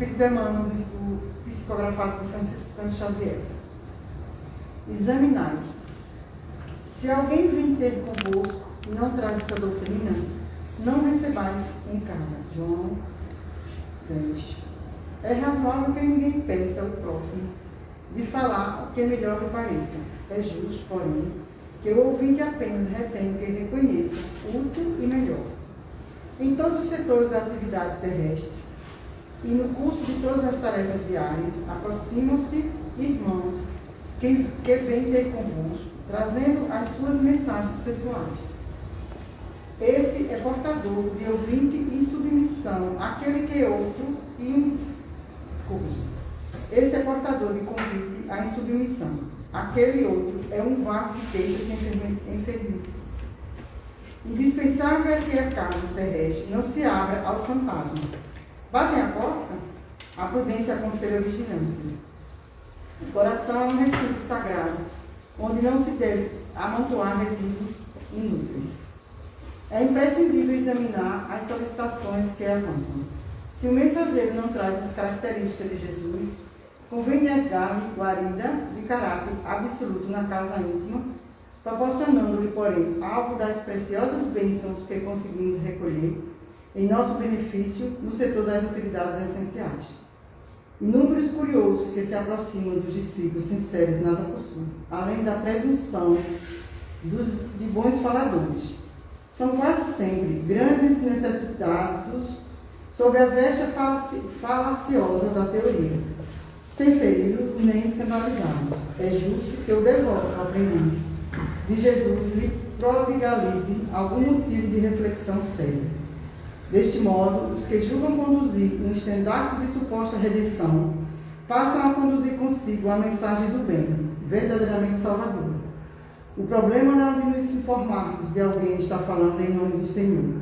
Espírito Emmanuel, psicografado por Francisco Cândido Xavier. Examinai. Se alguém vem ter convosco e não traz essa doutrina, não recebais em casa. João 10. É razoável que ninguém peça ao próximo de falar o que melhor lhe pareça. É justo, porém, que o ouvinte apenas retém o que reconheça útil e melhor. Em todos os setores da atividade terrestre e no curso de todas as tarefas diárias, aproximam-se irmãos que vêm ter convosco, trazendo as suas mensagens pessoais. Esse é portador de ouvinte e submissão, aquele que outro Esse é portador de convite à insubmissão. Aquele outro é um vaso de queixas e enfermices. Indispensável é que a casa terrestre não se abra aos fantasmas. Batem a porta? A prudência aconselha a vigilância. O coração é um recinto sagrado, onde não se deve amontoar resíduos inúteis. É imprescindível examinar as solicitações que avançam. Se o mensageiro não traz as características de Jesus, convém negar-lhe guarida de caráter absoluto na casa íntima, proporcionando-lhe, porém, algo das preciosas bênçãos que conseguimos recolher em nosso benefício no setor das atividades essenciais. Inúmeros curiosos que se aproximam dos discípulos sinceros nada possuem, além da presunção de bons faladores. São quase sempre grandes necessitados sobre a veste falaciosa da teoria, sem feri-los nem escandalizá-los. É justo que o devoto aprendente de Jesus lhe prodigalize algum motivo de reflexão séria. Deste modo, os que julgam conduzir um estandarte de suposta redenção passam a conduzir consigo a mensagem do bem, verdadeiramente salvadora. O problema não é de nos informarmos de alguém que está falando em nome do Senhor.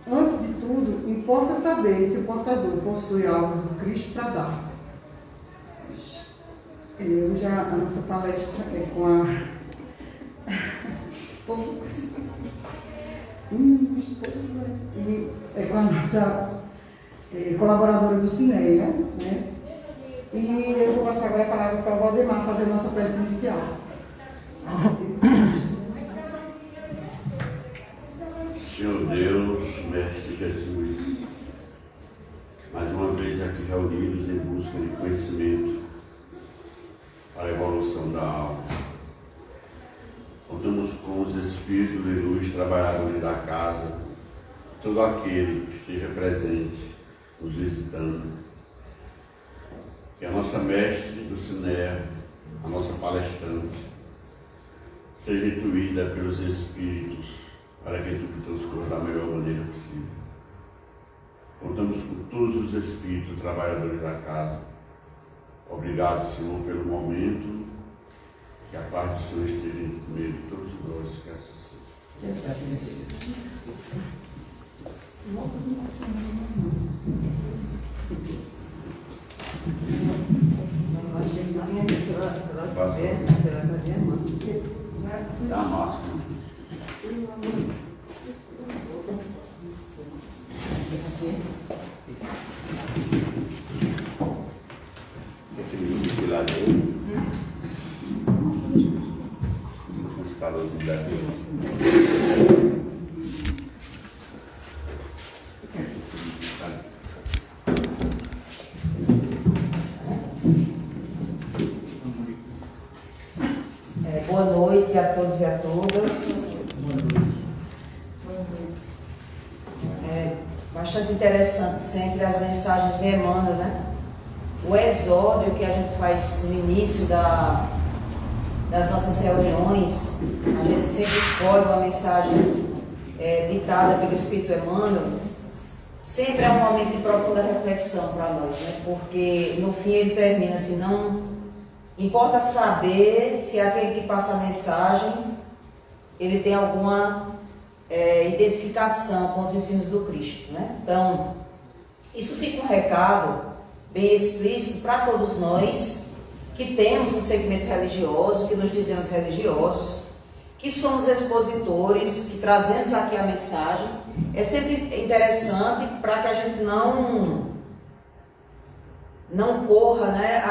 Antes de tudo, importa saber se o portador possui algo do Cristo para dar. A nossa palestra é com a com a nossa colaboradora do Cineia, né? E eu vou passar agora a palavra para o Valdemar fazer a nossa prece inicial. Senhor Deus, Mestre Jesus, mais uma vez aqui reunidos em busca de conhecimento para a evolução da alma. Contamos com os Espíritos de luz, trabalhadores da casa, todo aquele que esteja presente, nos visitando. Que a nossa mestre do Ciné, a nossa palestrante, seja intuída pelos Espíritos para que tudo transcorra da melhor maneira possível. Contamos com todos os Espíritos trabalhadores da casa. Obrigado, Senhor, pelo momento. Que a paz do Senhor esteja no meio de todos nós, que assim seja. Dá a máscara. Isso aqui. Aquele ventilador. Os calorzinhos daqui. Boa noite a todos e a todas. É bastante interessante sempre as mensagens de Emmanuel, né? O exórdio que a gente faz no início das nossas reuniões, a gente sempre escolhe uma mensagem ditada pelo Espírito Emmanuel. Sempre é um momento de profunda reflexão para nós, né? Porque no fim ele termina assim, não importa saber se aquele que passa a mensagem ele tem alguma identificação com os ensinos do Cristo, né? Então, isso fica um recado bem explícito para todos nós que temos um segmento religioso, que nos dizemos religiosos, que somos expositores, que trazemos aqui a mensagem. É sempre interessante para que a gente não não corra, né,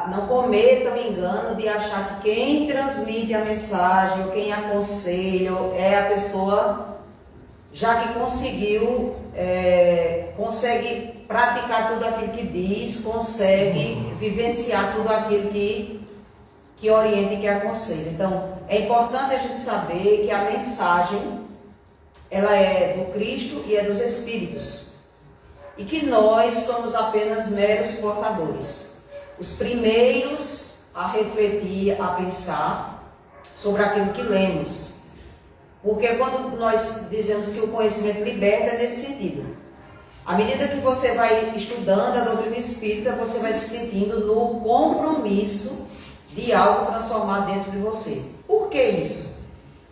não cometa o engano de achar que quem transmite a mensagem ou quem aconselha é a pessoa já que consegue praticar tudo aquilo que diz, consegue vivenciar tudo aquilo que orienta e que aconselha. Então, é importante a gente saber que a mensagem ela é do Cristo e é dos Espíritos. E que nós somos apenas meros portadores. Os primeiros a refletir, a pensar sobre aquilo que lemos. Porque quando nós dizemos que o conhecimento liberta, é nesse sentido. À medida que você vai estudando a doutrina espírita, você vai se sentindo no compromisso de algo transformado dentro de você. Por que isso?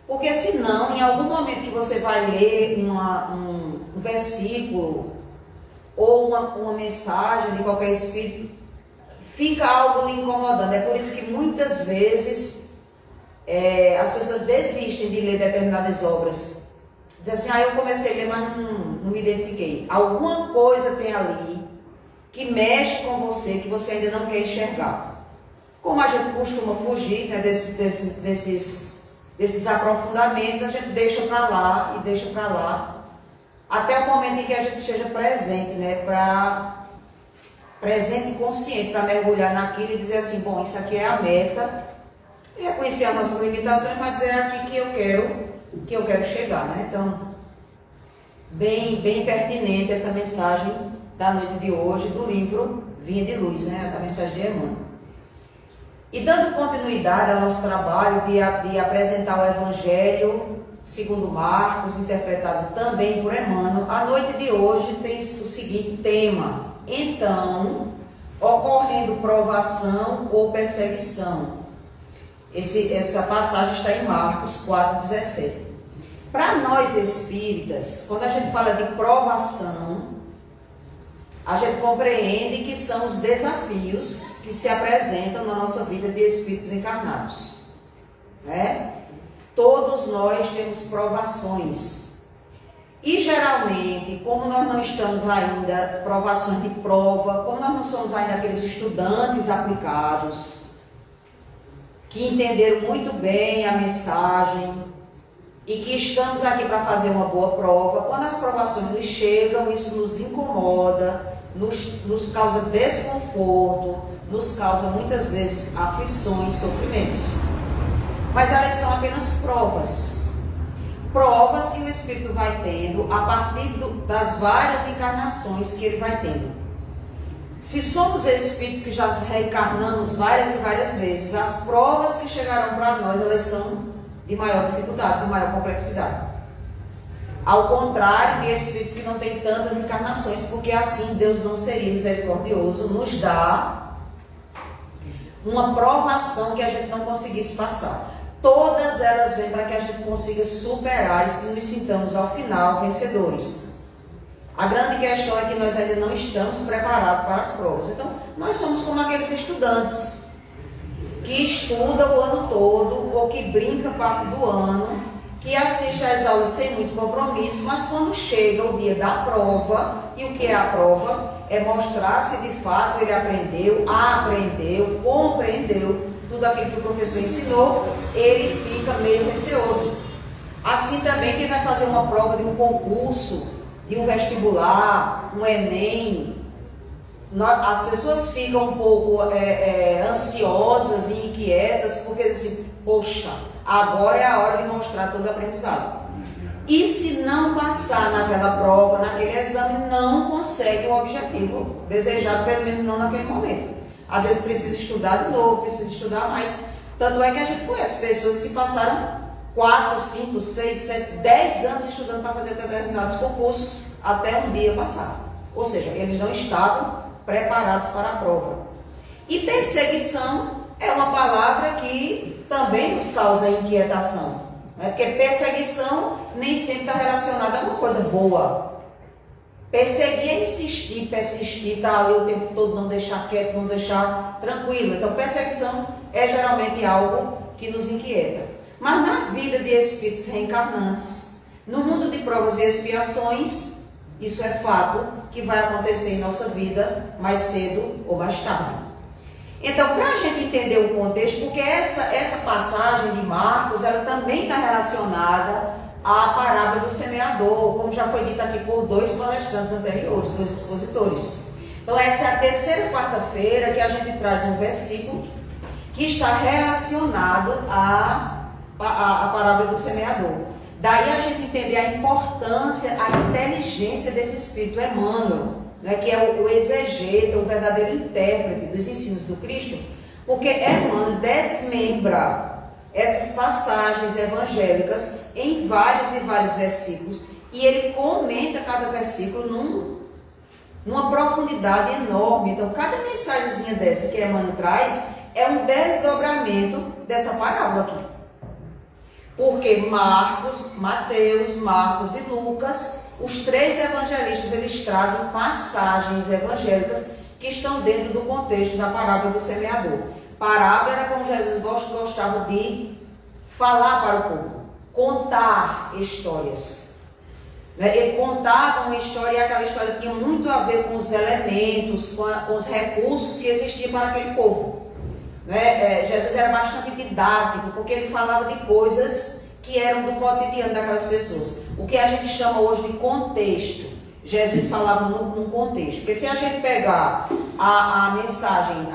Porque senão, em algum momento que você vai ler um versículo ou uma mensagem de qualquer espírito, fica algo lhe incomodando. É por isso que muitas vezes as pessoas desistem de ler determinadas obras. Dizem assim, eu comecei a ler, mas não me identifiquei. Alguma coisa tem ali que mexe com você, que você ainda não quer enxergar. Como a gente costuma fugir, né, desses aprofundamentos, a gente deixa para lá e deixa para lá, até o momento em que a gente esteja presente, né, presente e consciente para mergulhar naquilo e dizer assim, bom, isso aqui é a meta, e reconhecer as nossas limitações, mas dizer aqui que eu quero chegar, né? Então, bem pertinente essa mensagem da noite de hoje, do livro Vinha de Luz, né, da mensagem de Emmanuel. E dando continuidade ao nosso trabalho de apresentar o Evangelho segundo Marcos, interpretado também por Emmanuel, a noite de hoje tem o seguinte tema: então, ocorrendo provação ou perseguição. Essa passagem está em Marcos 4,17. Para nós espíritas, quando a gente fala de provação, a gente compreende que são os desafios que se apresentam na nossa vida de espíritos encarnados, né? Todos nós temos provações. E geralmente, como nós não estamos ainda, provações de prova, como nós não somos ainda aqueles estudantes aplicados, que entenderam muito bem a mensagem e que estamos aqui para fazer uma boa prova, quando as provações nos chegam, isso nos incomoda, nos causa desconforto, nos causa muitas vezes aflições, sofrimentos. Mas elas são apenas provas. Provas que o Espírito vai tendo a partir das várias encarnações que ele vai tendo. Se somos espíritos que já reencarnamos várias e várias vezes, as provas que chegarão para nós, elas são de maior dificuldade, de maior complexidade. Ao contrário de espíritos que não têm tantas encarnações, porque assim Deus não seria misericordioso, nos dá uma provação que a gente não conseguisse passar. Todas elas vêm para que a gente consiga superar e se nos sintamos ao final vencedores. A grande questão é que nós ainda não estamos preparados para as provas. Então, nós somos como aqueles estudantes que estudam o ano todo ou que brincam parte do ano, que assistem às aulas sem muito compromisso, mas quando chega o dia da prova, e o que é a prova? É mostrar se de fato ele aprendeu, compreendeu tudo aquilo que o professor ensinou, ele fica meio receoso. Assim também quem vai fazer uma prova de um concurso, de um vestibular, um Enem, as pessoas ficam um pouco ansiosas e inquietas, porque dizem, poxa, agora é a hora de mostrar todo o aprendizado. E se não passar naquela prova, naquele exame, não consegue o objetivo desejado, pelo menos não naquele momento. Às vezes precisa estudar de novo, precisa estudar mais. Tanto é que a gente conhece pessoas que passaram 4, 5, 6, 7, 10 anos estudando para fazer determinados concursos até um dia passar. Ou seja, eles não estavam preparados para a prova. E perseguição é uma palavra que também nos causa inquietação, né? Porque perseguição nem sempre está relacionada a uma coisa boa. Perseguir é insistir, persistir, estar ali o tempo todo, não deixar quieto, não deixar tranquilo. Então, perseguição é geralmente algo que nos inquieta. Mas na vida de espíritos reencarnantes, no mundo de provas e expiações, Isso é fato que vai acontecer em nossa vida mais cedo ou mais tarde. Então, para a gente entender o contexto, porque essa passagem de Marcos, ela também está relacionada à parábola do semeador, como já foi dito aqui por 2 palestrantes anteriores, 2 expositores. Então, essa é a terceira quarta-feira que a gente traz um versículo que está relacionado à parábola do semeador. Daí a gente entender a importância, a inteligência desse Espírito Emmanuel, né, que é o exegeta, o verdadeiro intérprete dos ensinos do Cristo, porque Emmanuel desmembra essas passagens evangélicas em vários e vários versículos, e ele comenta cada versículo numa profundidade enorme. Então, cada mensagenzinha dessa que Emmanuel traz é um desdobramento dessa parábola aqui. Porque Mateus, Marcos e Lucas, os 3 evangelistas, eles trazem passagens evangélicas que estão dentro do contexto da parábola do semeador. Parábola era como Jesus gostava de falar para o povo, contar histórias. Ele contava uma história e aquela história tinha muito a ver com os elementos, com os recursos que existiam para aquele povo. Jesus era bastante didático, porque ele falava de coisas que eram do cotidiano daquelas pessoas. O que a gente chama hoje de contexto. Jesus falava num contexto. Porque se a gente pegar a mensagem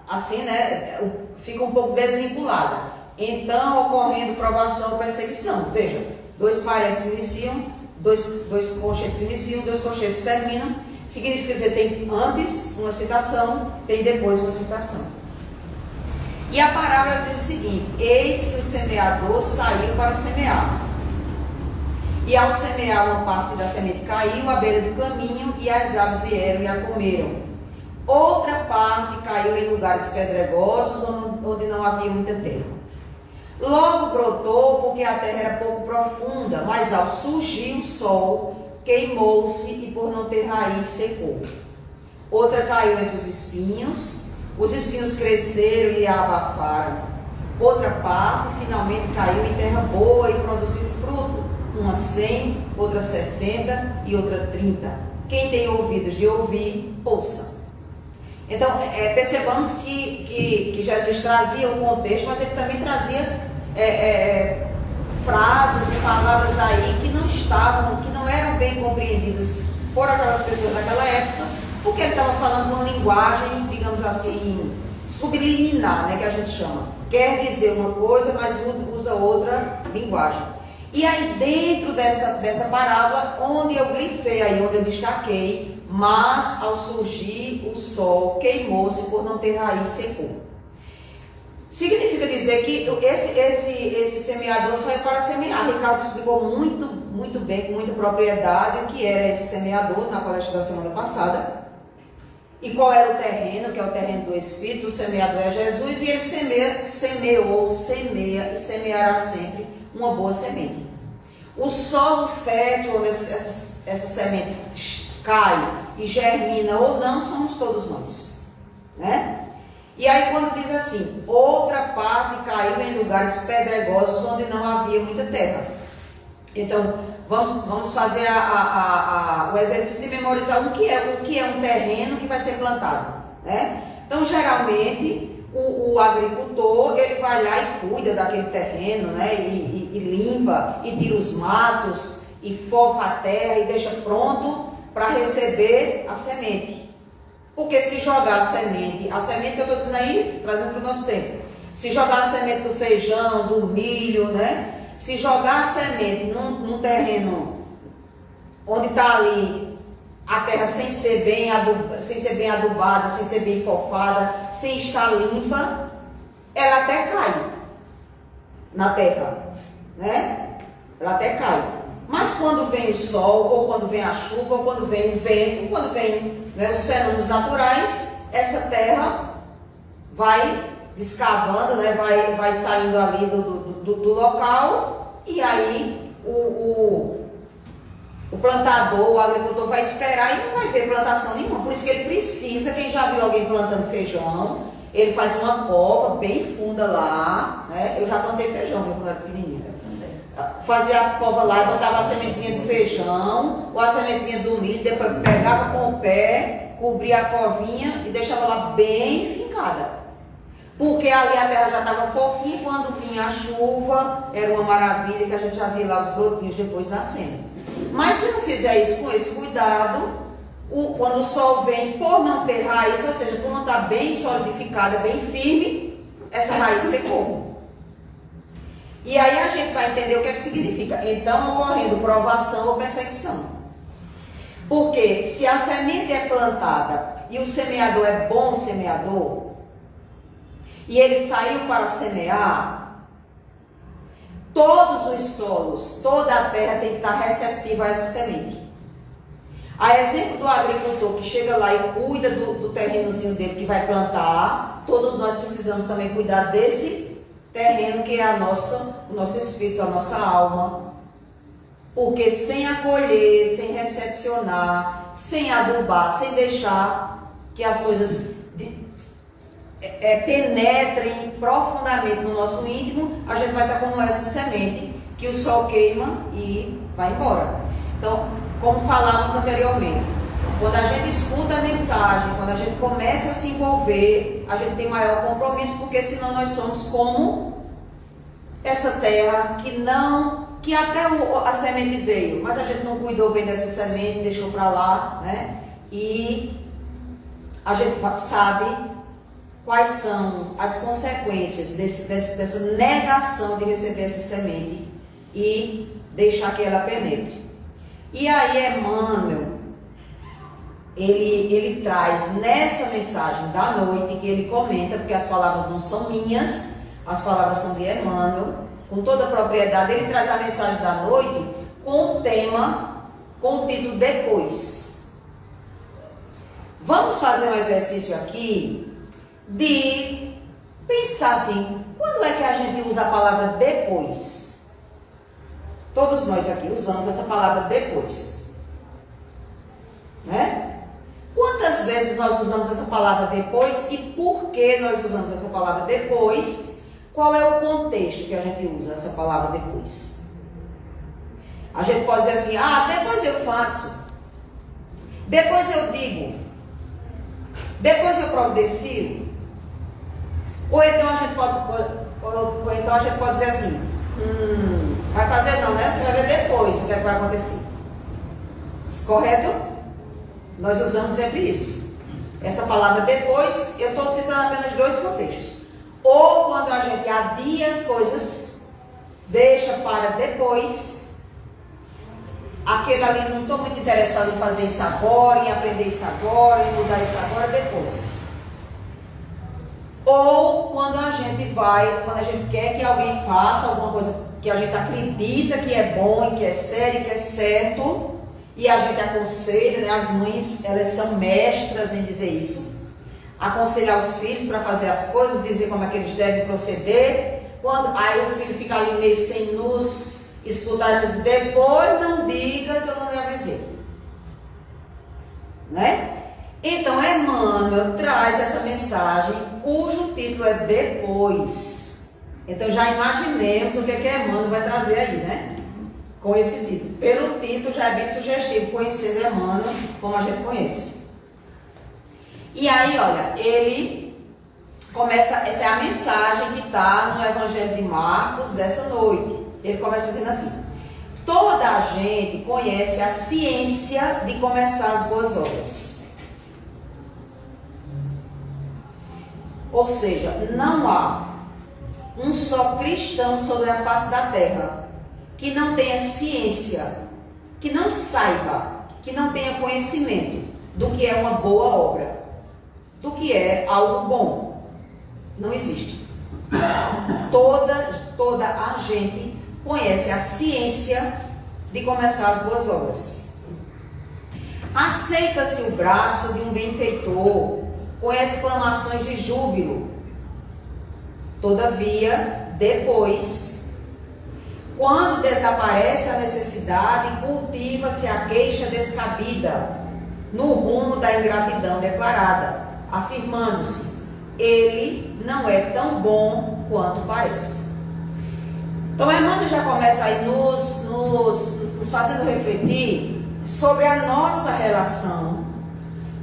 assim, né, fica um pouco desvinculada. Então, ocorrendo provação ou perseguição. Veja, 2 parênteses iniciam, 2 colchetes iniciam, 2 colchetes terminam. Significa dizer, tem antes uma citação, tem depois uma citação. E a parábola diz o seguinte: eis que o semeador saiu para semear. E ao semear, uma parte da semente caiu à beira do caminho, e as aves vieram e a comeram. Outra parte caiu em lugares pedregosos, onde não havia muita terra. Logo brotou, porque a terra era pouco profunda, mas ao surgir o sol, queimou-se e por não ter raiz secou. Outra caiu entre os espinhos. Os espinhos cresceram e a abafaram. Outra parte finalmente caiu em terra boa e produziu fruto, uma 100, outra 60 e outra 30. Quem tem ouvidos de ouvir, ouça. Então, percebamos que Jesus trazia o contexto, mas ele também trazia frases e palavras aí que não eram bem compreendidas por aquelas pessoas daquela época, porque ele estava falando uma linguagem, digamos assim, subliminar, né, que a gente chama. Quer dizer uma coisa, mas usa outra linguagem. E aí dentro dessa parábola, onde eu grifei aí, onde eu destaquei, mas ao surgir o sol, queimou-se, por não ter raiz, secou. Significa dizer que esse semeador saiu para semear. Ricardo explicou muito bem, com muita propriedade, o que era esse semeador na palestra da semana passada. E qual era o terreno, que é o terreno do Espírito. O semeador é Jesus, e ele semeia e semeará sempre uma boa semente. O solo fértil onde essa semente cai e germina ou não, somos todos nós, né? E aí quando diz assim, outra parte caiu em lugares pedregosos onde não havia muita terra. Então, vamos fazer o exercício de memorizar o que é um terreno que vai ser plantado, né? Então, geralmente, o agricultor, ele vai lá e cuida daquele terreno, né? E limpa, e tira os matos, e fofa a terra, e deixa pronto para receber a semente. Porque se jogar a semente que eu estou dizendo aí, trazendo para o nosso tempo, se jogar a semente do feijão, do milho, né? Se jogar a semente num terreno onde está ali a terra sem ser bem adubada, sem ser bem fofada, sem estar limpa, ela até cai na terra, né? Ela até cai. Mas quando vem o sol, ou quando vem a chuva, ou quando vem o vento, quando vem, né, os fenômenos naturais, essa terra vai descavando, né, vai saindo ali do local, e aí o plantador, o agricultor vai esperar e não vai ver plantação nenhuma. Por isso que ele precisa, quem já viu alguém plantando feijão, ele faz uma cova bem funda lá, né? Eu já plantei feijão, viu, quando era pequenininha. fazia as covas lá e botava a sementezinha do feijão, ou a sementezinha do milho, depois pegava com o pé, cobria a covinha e deixava lá bem fincada. Porque ali a terra já estava fofinha, quando vinha a chuva, era uma maravilha, que a gente já via lá os brotinhos depois nascendo. Mas se não fizer isso com esse cuidado, quando o sol vem, por não ter raiz, ou seja, por não estar bem solidificada, bem firme, essa raiz secou. E aí a gente vai entender o que é que significa. Então, ocorrendo provação ou perseguição. Porque se a semente é plantada e o semeador é bom semeador, e ele saiu para semear, todos os solos, toda a terra tem que estar receptiva a essa semente. A exemplo do agricultor que chega lá e cuida do terrenozinho dele que vai plantar, todos nós precisamos também cuidar desse terreno que é o nosso espírito, a nossa alma. Porque sem acolher, sem recepcionar, sem adubar, sem deixar que as coisas penetrem profundamente no nosso íntimo, a gente vai estar como essa semente que o sol queima e vai embora. Então, como falamos anteriormente, quando a gente escuta a mensagem, quando a gente começa a se envolver, a gente tem maior compromisso, porque senão nós somos como essa terra que até a semente veio, mas a gente não cuidou bem dessa semente, deixou para lá, né? E a gente sabe quais são as consequências dessa negação de receber essa semente e deixar que ela penetre. E aí Emmanuel, ele traz nessa mensagem da noite, que ele comenta, porque as palavras não são minhas, as palavras são de Emmanuel, com toda a propriedade, ele traz a mensagem da noite com o tema, com o título Depois. Vamos fazer um exercício aqui de pensar assim, quando é que a gente usa a palavra depois? Todos nós aqui usamos essa palavra depois, né? Quantas vezes nós usamos essa palavra depois e por que nós usamos essa palavra depois? Qual é o contexto que a gente usa essa palavra depois? A gente pode dizer assim, depois eu faço, depois eu digo, depois eu providencio. Ou então a gente pode dizer assim, vai fazer não, né? Você vai ver depois o que é que vai acontecer. Correto? Nós usamos sempre isso. Essa palavra depois, eu estou citando apenas dois contextos. Ou quando a gente adia as coisas, deixa para depois, aquele ali não estou muito interessado em fazer isso agora, em aprender isso agora, em mudar isso agora, depois. Ou quando a gente quer que alguém faça alguma coisa que a gente acredita que é bom, e que é sério, e que é certo, e a gente aconselha, né? As mães, elas são mestras em dizer isso. Aconselhar os filhos para fazer as coisas, dizer como é que eles devem proceder. Aí o filho fica ali meio sem luz, escutar a gente dizer, depois não diga que eu não lhe avisei. Né? Então, Emmanuel traz essa mensagem, cujo título é Depois. Então, já imaginemos o que Emmanuel vai trazer aí, né? Com esse título. Pelo título, já é bem sugestivo, conhecendo Emmanuel como a gente conhece. E aí, olha, ele começa, essa é a mensagem que está no Evangelho de Marcos dessa noite. Ele começa dizendo assim, toda a gente conhece a ciência de começar as boas obras. Ou seja, não há um só cristão sobre a face da terra que não tenha ciência, que não saiba, que não tenha conhecimento do que é uma boa obra, do que é algo bom. Não existe. Toda a gente conhece a ciência de começar as boas obras. Aceita-se o braço de um benfeitor com exclamações de júbilo. Todavia, depois, quando desaparece a necessidade, cultiva-se a queixa descabida no rumo da ingratidão declarada, afirmando-se, ele não é tão bom quanto parece. Então, Emmanuel já começa aí nos fazendo refletir sobre a nossa relação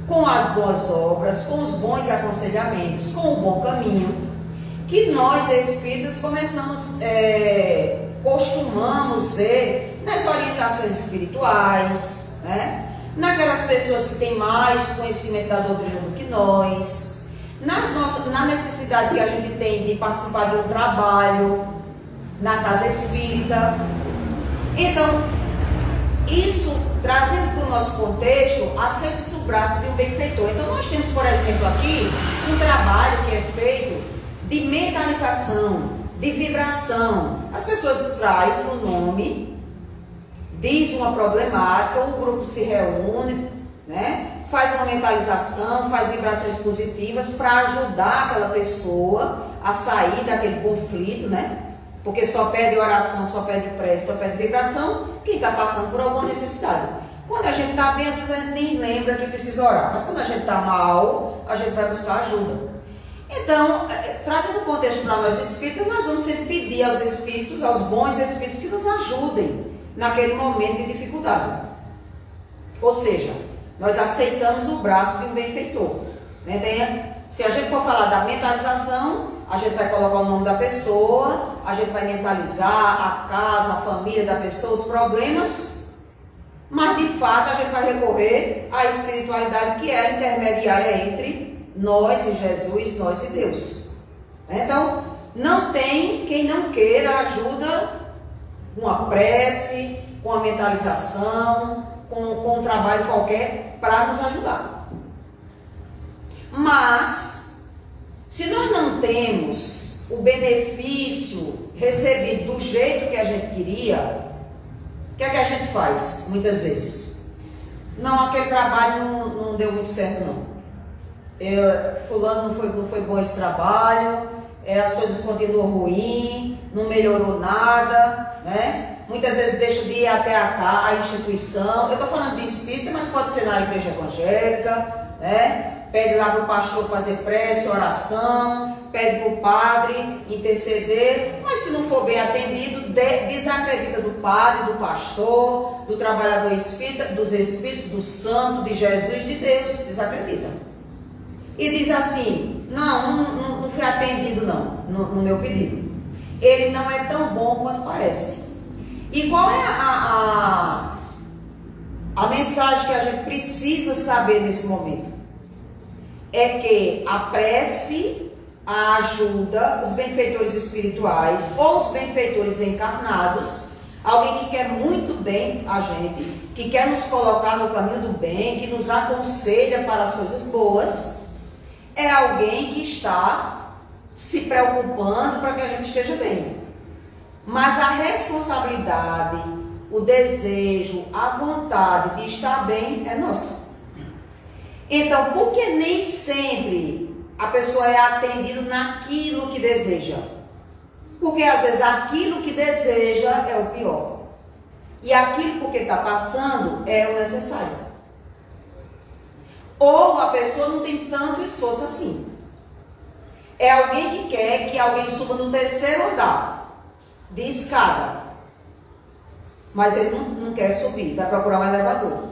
com as boas obras, com os bons aconselhamentos, com o bom caminho, que nós espíritas costumamos ver nas orientações espirituais, né? Naquelas pessoas que têm mais conhecimento da doutrina do que nós, na necessidade que a gente tem de participar de um trabalho na casa espírita. Então, isso, trazendo para o nosso contexto, aceita-se o braço de um benfeitor. Então, nós temos, por exemplo, aqui um trabalho que é feito de mentalização, de vibração. As pessoas trazem o nome, diz uma problemática, o grupo se reúne, né? Faz uma mentalização, faz vibrações positivas para ajudar aquela pessoa a sair daquele conflito, né? Porque só pede oração, só pede prece, só pede vibração quem está passando por alguma necessidade. Quando a gente está bem, às vezes a gente nem lembra que precisa orar. Mas quando a gente está mal, a gente vai buscar ajuda. Então, trazendo o contexto para nós espíritas, nós vamos sempre pedir aos espíritos, aos bons espíritos, que nos ajudem naquele momento de dificuldade. Ou seja, nós aceitamos o braço de um benfeitor. Né? Se a gente for falar da mentalização, a gente vai colocar o nome da pessoa, a gente vai mentalizar a casa, a família da pessoa, os problemas, mas de fato a gente vai recorrer à espiritualidade, que é a intermediária entre nós e Jesus, nós e Deus. Então, não tem quem não queira ajuda com a prece, com a mentalização, com um trabalho qualquer para nos ajudar. Mas, se nós não temos o benefício recebido do jeito que a gente queria, o que é que a gente faz muitas vezes? Não, aquele trabalho não deu muito certo não. Fulano não foi bom esse trabalho, as coisas continuam ruins, não melhorou nada, né? Muitas vezes deixa de ir até a instituição. Eu estou falando de espírita, mas pode ser na igreja evangélica, né? Pede lá para o pastor fazer prece, oração, pede para o padre interceder, mas se não for bem atendido, desacredita do padre, do pastor, do trabalhador espírita, dos espíritos, do santo, de Jesus, de Deus, desacredita. E diz assim, não fui atendido não, no meu pedido. Ele não é tão bom quanto parece. E qual é a mensagem que a gente precisa saber nesse momento? É que a prece, a ajuda, os benfeitores espirituais ou os benfeitores encarnados, alguém que quer muito bem a gente, que quer nos colocar no caminho do bem, que nos aconselha para as coisas boas, é alguém que está se preocupando para que a gente esteja bem. Mas a responsabilidade, o desejo, a vontade de estar bem é nossa. Então, por que nem sempre a pessoa é atendida naquilo que deseja? Porque às vezes aquilo que deseja é o pior. E aquilo porque está passando é o necessário. Ou a pessoa não tem tanto esforço assim. É alguém que quer que alguém suba no 3º andar de escada. Mas ele não quer subir, vai procurar um elevador.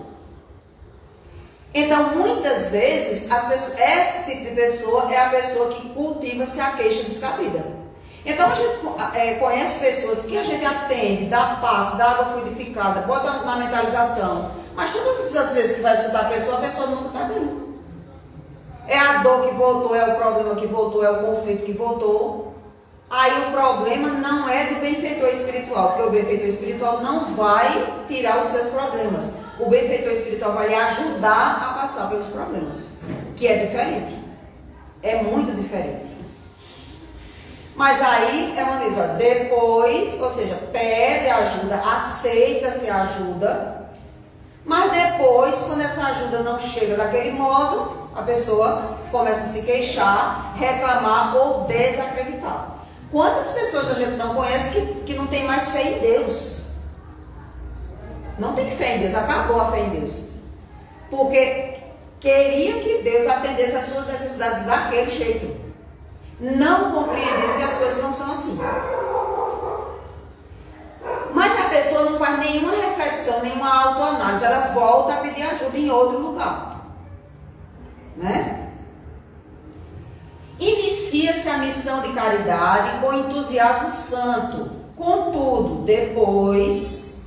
Então, muitas vezes, esse tipo de pessoa é a pessoa que cultiva-se a queixa descabida. Então, a gente conhece pessoas que a gente atende, dá passe, dá água fluidificada, bota na mentalização, mas todas as vezes que vai escutar a pessoa nunca está bem. É a dor que voltou, é o problema que voltou, é o conflito que voltou. Aí o problema não é do benfeitor espiritual, porque o benfeitor espiritual não vai tirar os seus problemas. O benfeitor espiritual vai lhe ajudar a passar pelos problemas, que é diferente. É muito diferente. Mas aí é uma vez, depois, ou seja, pede ajuda, aceita-se a ajuda, mas depois, quando essa ajuda não chega daquele modo, a pessoa começa a se queixar, reclamar ou desacreditar. Quantas pessoas a gente não conhece que não tem mais fé em Deus? Não tem fé em Deus, acabou a fé em Deus. Porque queria que Deus atendesse às suas necessidades daquele jeito. Não compreendendo que as coisas não são assim. faz nenhuma reflexão, nenhuma autoanálise, ela volta a pedir ajuda em outro lugar, né? Inicia-se a missão de caridade com entusiasmo santo. Contudo, depois,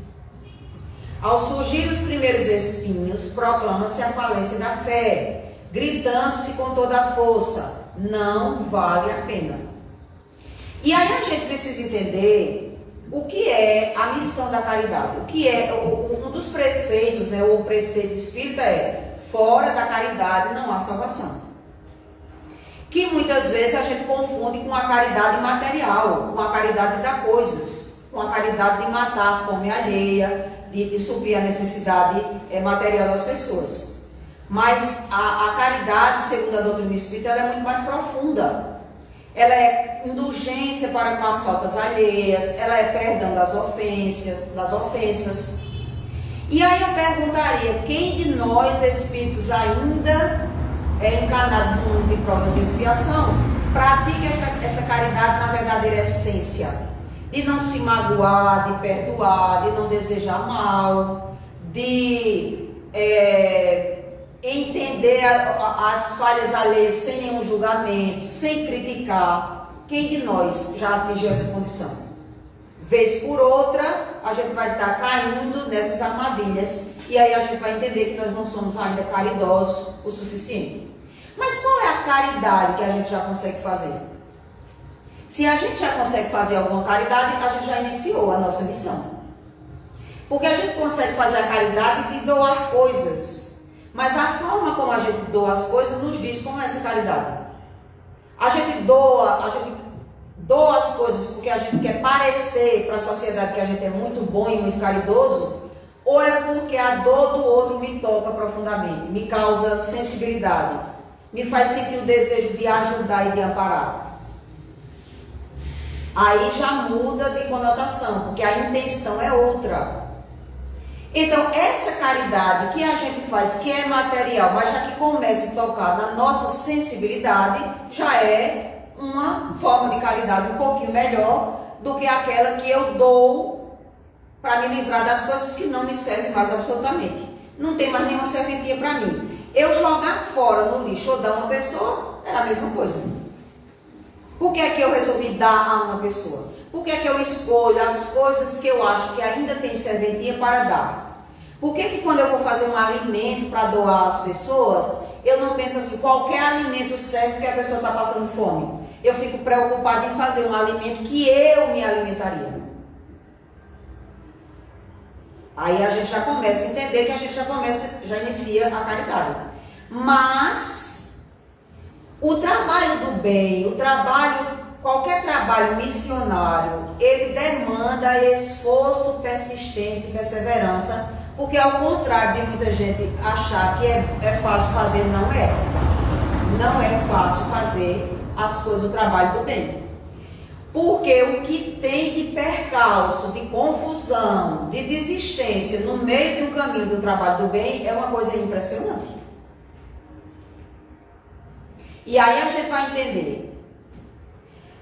ao surgir os primeiros espinhos, proclama-se a falência da fé, gritando-se com toda a força: não vale a pena. E aí a gente precisa entender o que é a missão da caridade. O que é um dos preceitos, né? O preceito espírita é: fora da caridade não há salvação. Que muitas vezes a gente confunde com a caridade material, com a caridade de dar coisas, com a caridade de matar a fome alheia, de suprir a necessidade material das pessoas. Mas a caridade, segundo a doutrina espírita, ela é muito mais profunda. Ela é indulgência para com as faltas alheias, ela é perdão das ofensas. E aí eu perguntaria, quem de nós, espíritos ainda encarnados no mundo de provas e expiação, pratica essa caridade na verdadeira essência, de não se magoar, de perdoar, de não desejar mal, de entender as falhas alheias sem nenhum julgamento, sem criticar? Quem de nós já atingiu essa condição? Vez por outra, a gente vai estar caindo nessas armadilhas, e aí a gente vai entender que nós não somos ainda caridosos o suficiente. Mas qual é a caridade que a gente já consegue fazer? Se a gente já consegue fazer alguma caridade, a gente já iniciou a nossa missão. Porque a gente consegue fazer a caridade de doar coisas. Mas a forma como a gente doa as coisas nos diz como é essa caridade. A gente doa as coisas porque a gente quer parecer para a sociedade que a gente é muito bom e muito caridoso, ou é porque a dor do outro me toca profundamente, me causa sensibilidade, me faz sentir o desejo de ajudar e de amparar? Aí já muda de conotação, porque a intenção é outra. Então, essa caridade que a gente faz, que é material, mas já que começa a tocar na nossa sensibilidade, já é uma forma de caridade um pouquinho melhor do que aquela que eu dou para me livrar das coisas que não me servem mais absolutamente. Não tem mais nenhuma serventia para mim. Eu jogar fora no lixo ou dar a uma pessoa, é a mesma coisa. Por que é que eu resolvi dar a uma pessoa? Por que é que eu escolho as coisas que eu acho que ainda tem serventia para dar? Por que quando eu vou fazer um alimento para doar às pessoas, eu não penso assim, qualquer alimento serve porque a pessoa está passando fome? Eu fico preocupada em fazer um alimento que eu me alimentaria. Aí a gente já começa a entender que a gente já inicia a caridade. Mas o trabalho do bem, qualquer trabalho missionário, ele demanda esforço, persistência e perseverança, porque ao contrário de muita gente achar que é fácil fazer, não é. Não é fácil fazer as coisas, o trabalho do bem. Porque o que tem de percalço, de confusão, de desistência no meio do caminho do trabalho do bem é uma coisa impressionante. E aí a gente vai entender.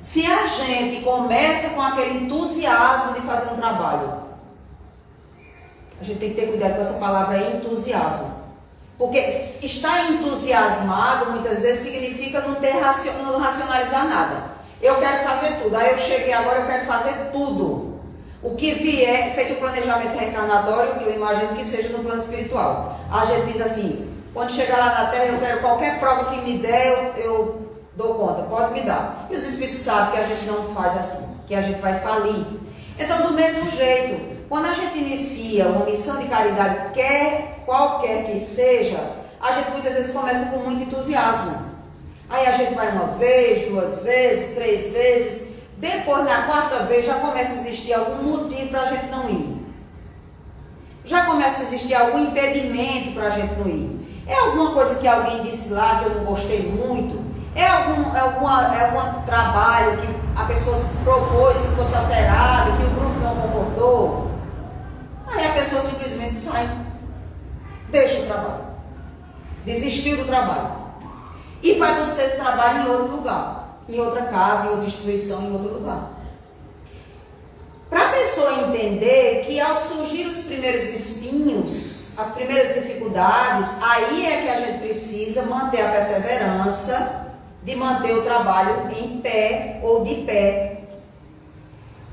Se a gente começa com aquele entusiasmo de fazer um trabalho, a gente tem que ter cuidado com essa palavra entusiasmo. Porque estar entusiasmado muitas vezes significa não racionalizar nada. Eu quero fazer tudo. Aí eu cheguei agora, eu quero fazer tudo. O que vier, feito o planejamento reencarnatório, que eu imagino que seja no plano espiritual. A gente diz assim, quando chegar lá na Terra, eu quero qualquer prova que me der, eu dou conta, pode me dar. E os espíritos sabem que a gente não faz assim, que a gente vai falir. Então, do mesmo jeito, quando a gente inicia uma missão de caridade, qualquer que seja, a gente muitas vezes começa com muito entusiasmo. Aí a gente vai uma vez, 2 vezes, 3 vezes. Depois, na 4ª vez, já começa a existir algum motivo para a gente não ir. Já começa a existir algum impedimento para a gente não ir. É alguma coisa que alguém disse lá que eu não gostei muito? É algum trabalho que a pessoa propôs que fosse alterado, que o grupo não concordou? Aí a pessoa simplesmente sai, deixa o trabalho, desistiu do trabalho. E vai buscar esse trabalho em outro lugar, em outra casa, em outra instituição, em outro lugar. Para a pessoa entender que ao surgir os primeiros espinhos, as primeiras dificuldades, aí é que a gente precisa manter a perseverança de manter o trabalho em pé ou de pé.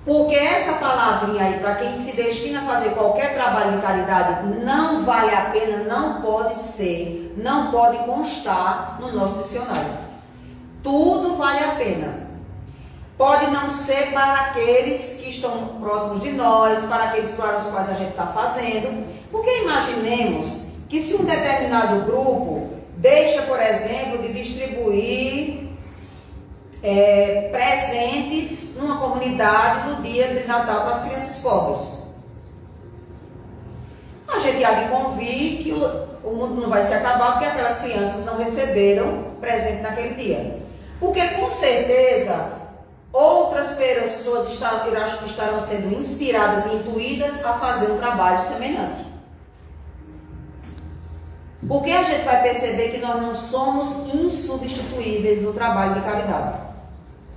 Porque essa palavrinha aí, para quem se destina a fazer qualquer trabalho de caridade, não vale a pena, não pode ser, não pode constar no nosso dicionário. Tudo vale a pena. Pode não ser para aqueles que estão próximos de nós, para aqueles para os quais a gente está fazendo. Porque imaginemos que se um determinado grupo deixa, por exemplo, de distribuir presentes numa comunidade no dia de Natal para as crianças pobres. A gente há de convir que o mundo não vai se acabar porque aquelas crianças não receberam presente naquele dia. Porque com certeza outras pessoas estarão sendo inspiradas e intuídas a fazer um trabalho semelhante. Porque a gente vai perceber que nós não somos insubstituíveis no trabalho de caridade.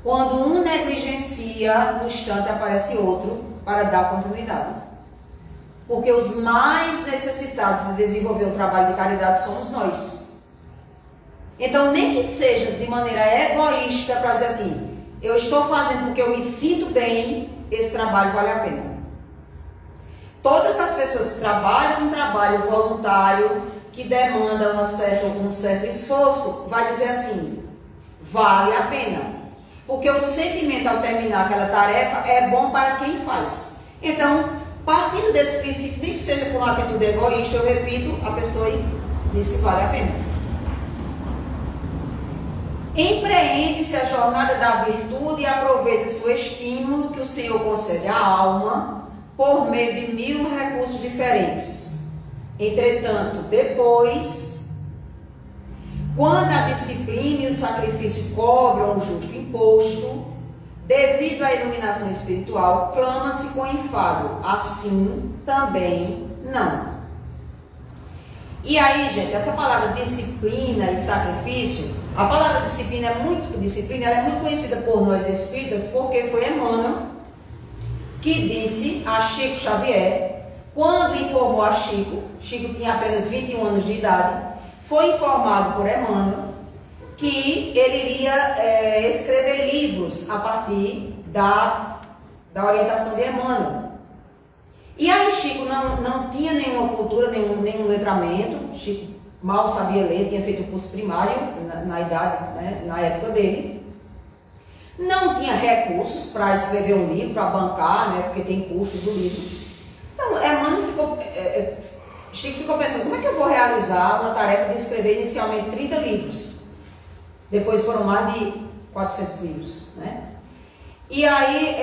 Quando um negligencia, no instante aparece outro para dar continuidade. Porque os mais necessitados de desenvolver o trabalho de caridade somos nós. Então, nem que seja de maneira egoísta para dizer assim, eu estou fazendo porque eu me sinto bem, esse trabalho vale a pena. Todas as pessoas que trabalham um trabalho voluntário, que demanda um certo esforço, vai dizer assim, vale a pena. Porque o sentimento ao terminar aquela tarefa é bom para quem faz. Então, partindo desse princípio, nem que seja com uma atitude egoísta, eu repito, a pessoa diz que vale a pena. Empreende-se a jornada da virtude e aproveita-se o estímulo que o Senhor concede à alma por meio de 1000 recursos diferentes. Entretanto, depois, quando a disciplina e o sacrifício cobram o justo imposto, devido à iluminação espiritual, clama-se com enfado, assim também não. E aí, gente, essa palavra disciplina e sacrifício, a palavra disciplina ela é muito conhecida por nós espíritas, porque foi Emmanuel que disse a Chico Xavier, quando informou a Chico tinha apenas 21 anos de idade, foi informado por Emmanuel que ele iria escrever livros a partir da orientação de Emmanuel. E aí Chico não tinha nenhuma cultura, nenhum letramento, Chico mal sabia ler, tinha feito o curso primário na época dele. Não tinha recursos para escrever um livro, para bancar, porque tem custos do livro. Então, Chico ficou pensando, como é que eu vou realizar uma tarefa de escrever inicialmente 30 livros? Depois foram mais de 400 livros, né? E aí,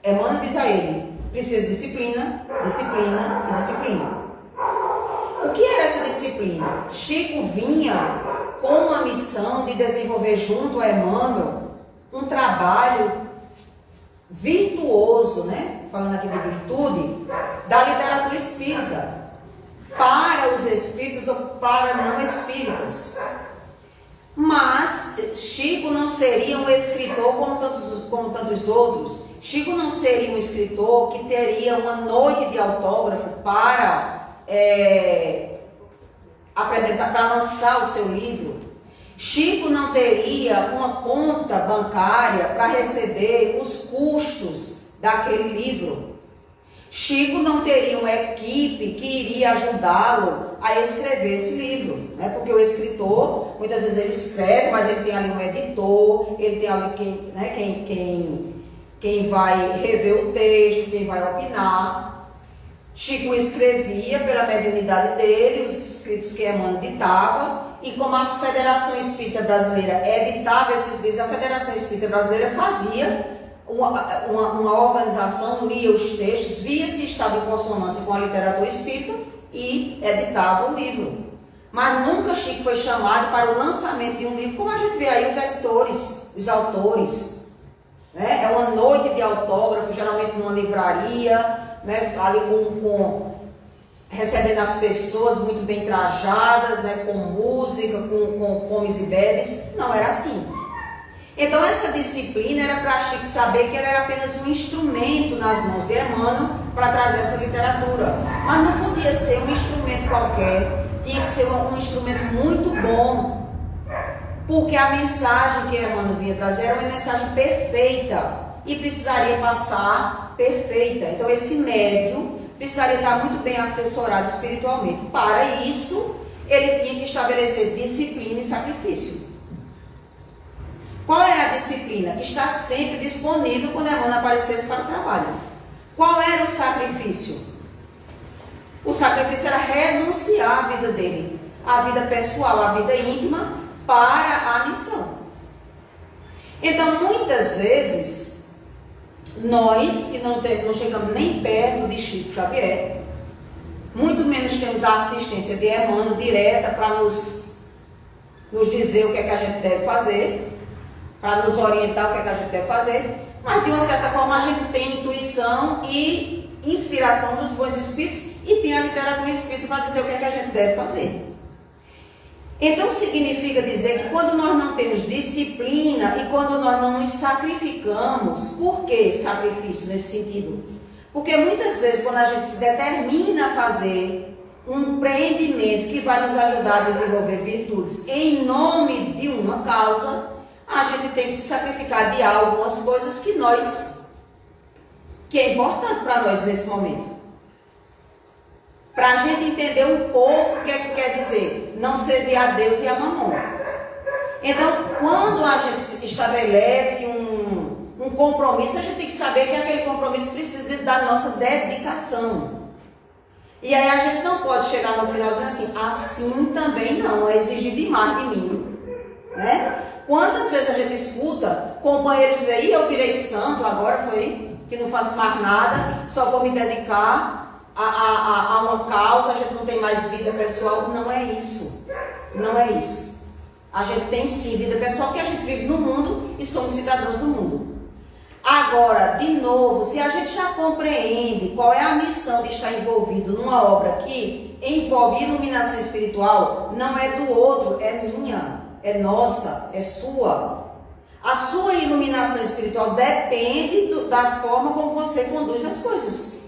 Emmanuel diz a ele, precisa de disciplina, disciplina e disciplina. O que era essa disciplina? Chico vinha com a missão de desenvolver junto a Emmanuel um trabalho virtuoso, né? Falando aqui de virtude, da literatura espírita, para os espíritas ou para não espíritas. Mas Chico não seria um escritor como tantos outros. Chico não seria um escritor que teria uma noite de autógrafo para apresentar, para lançar o seu livro. Chico não teria uma conta bancária para receber os custos daquele livro. Chico não teria uma equipe que iria ajudá-lo a escrever esse livro, né? Porque o escritor, muitas vezes ele escreve, mas ele tem ali um editor, ele tem ali quem vai rever o texto, quem vai opinar. Chico escrevia pela mediunidade dele, os escritos que Emmanuel ditava, e como a Federação Espírita Brasileira editava esses livros, a Federação Espírita Brasileira fazia uma organização, lia os textos, via se estava em consonância com a literatura espírita e editava o livro. Mas nunca Chico foi chamado para o lançamento de um livro, como a gente vê aí os editores, os autores. Né? É uma noite de autógrafo, geralmente numa livraria, né? Ali recebendo as pessoas muito bem trajadas, né? Com música, com comes e bebes. Não era assim. Então essa disciplina era para Chico saber que ele era apenas um instrumento nas mãos de Emmanuel para trazer essa literatura. Mas não podia ser um instrumento qualquer, tinha que ser um instrumento muito bom, porque a mensagem que Emmanuel vinha trazer era uma mensagem perfeita e precisaria passar perfeita. Então esse médium precisaria estar muito bem assessorado espiritualmente. Para isso, ele tinha que estabelecer disciplina e sacrifício. Qual era a disciplina? Que está sempre disponível quando Emmanuel aparecesse para o trabalho. Qual era o sacrifício? O sacrifício era renunciar à vida dele, à vida pessoal, à vida íntima, para a missão. Então, muitas vezes, nós que não chegamos nem perto de Chico Xavier, muito menos temos a assistência de Emmanuel direta para nos dizer o que é que a gente deve fazer, para nos orientar o que é que a gente deve fazer, mas de uma certa forma a gente tem intuição e inspiração dos bons espíritos e tem a literatura espírita para dizer o que é que a gente deve fazer. Então significa dizer que quando nós não temos disciplina e quando nós não nos sacrificamos, por que sacrifício nesse sentido? Porque muitas vezes quando a gente se determina a fazer um empreendimento que vai nos ajudar a desenvolver virtudes em nome de uma causa, a gente tem que se sacrificar de algumas coisas que é importante para nós nesse momento. Para a gente entender um pouco o que é que quer dizer não servir a Deus e a mamon. Então, quando a gente estabelece um compromisso, a gente tem que saber que aquele compromisso precisa da nossa dedicação. E aí a gente não pode chegar no final dizendo assim também não, é exigir demais de mim, né? Quantas vezes a gente escuta companheiros dizer, eu virei santo, agora foi que não faço mais nada, só vou me dedicar a uma causa, a gente não tem mais vida pessoal. Não é isso, não é isso. A gente tem sim vida pessoal, porque a gente vive no mundo e somos cidadãos do mundo. Agora, de novo, se a gente já compreende qual é a missão de estar envolvido numa obra que envolve iluminação espiritual, não é do outro, é minha. É nossa, é sua. A sua iluminação espiritual depende da forma como você conduz as coisas.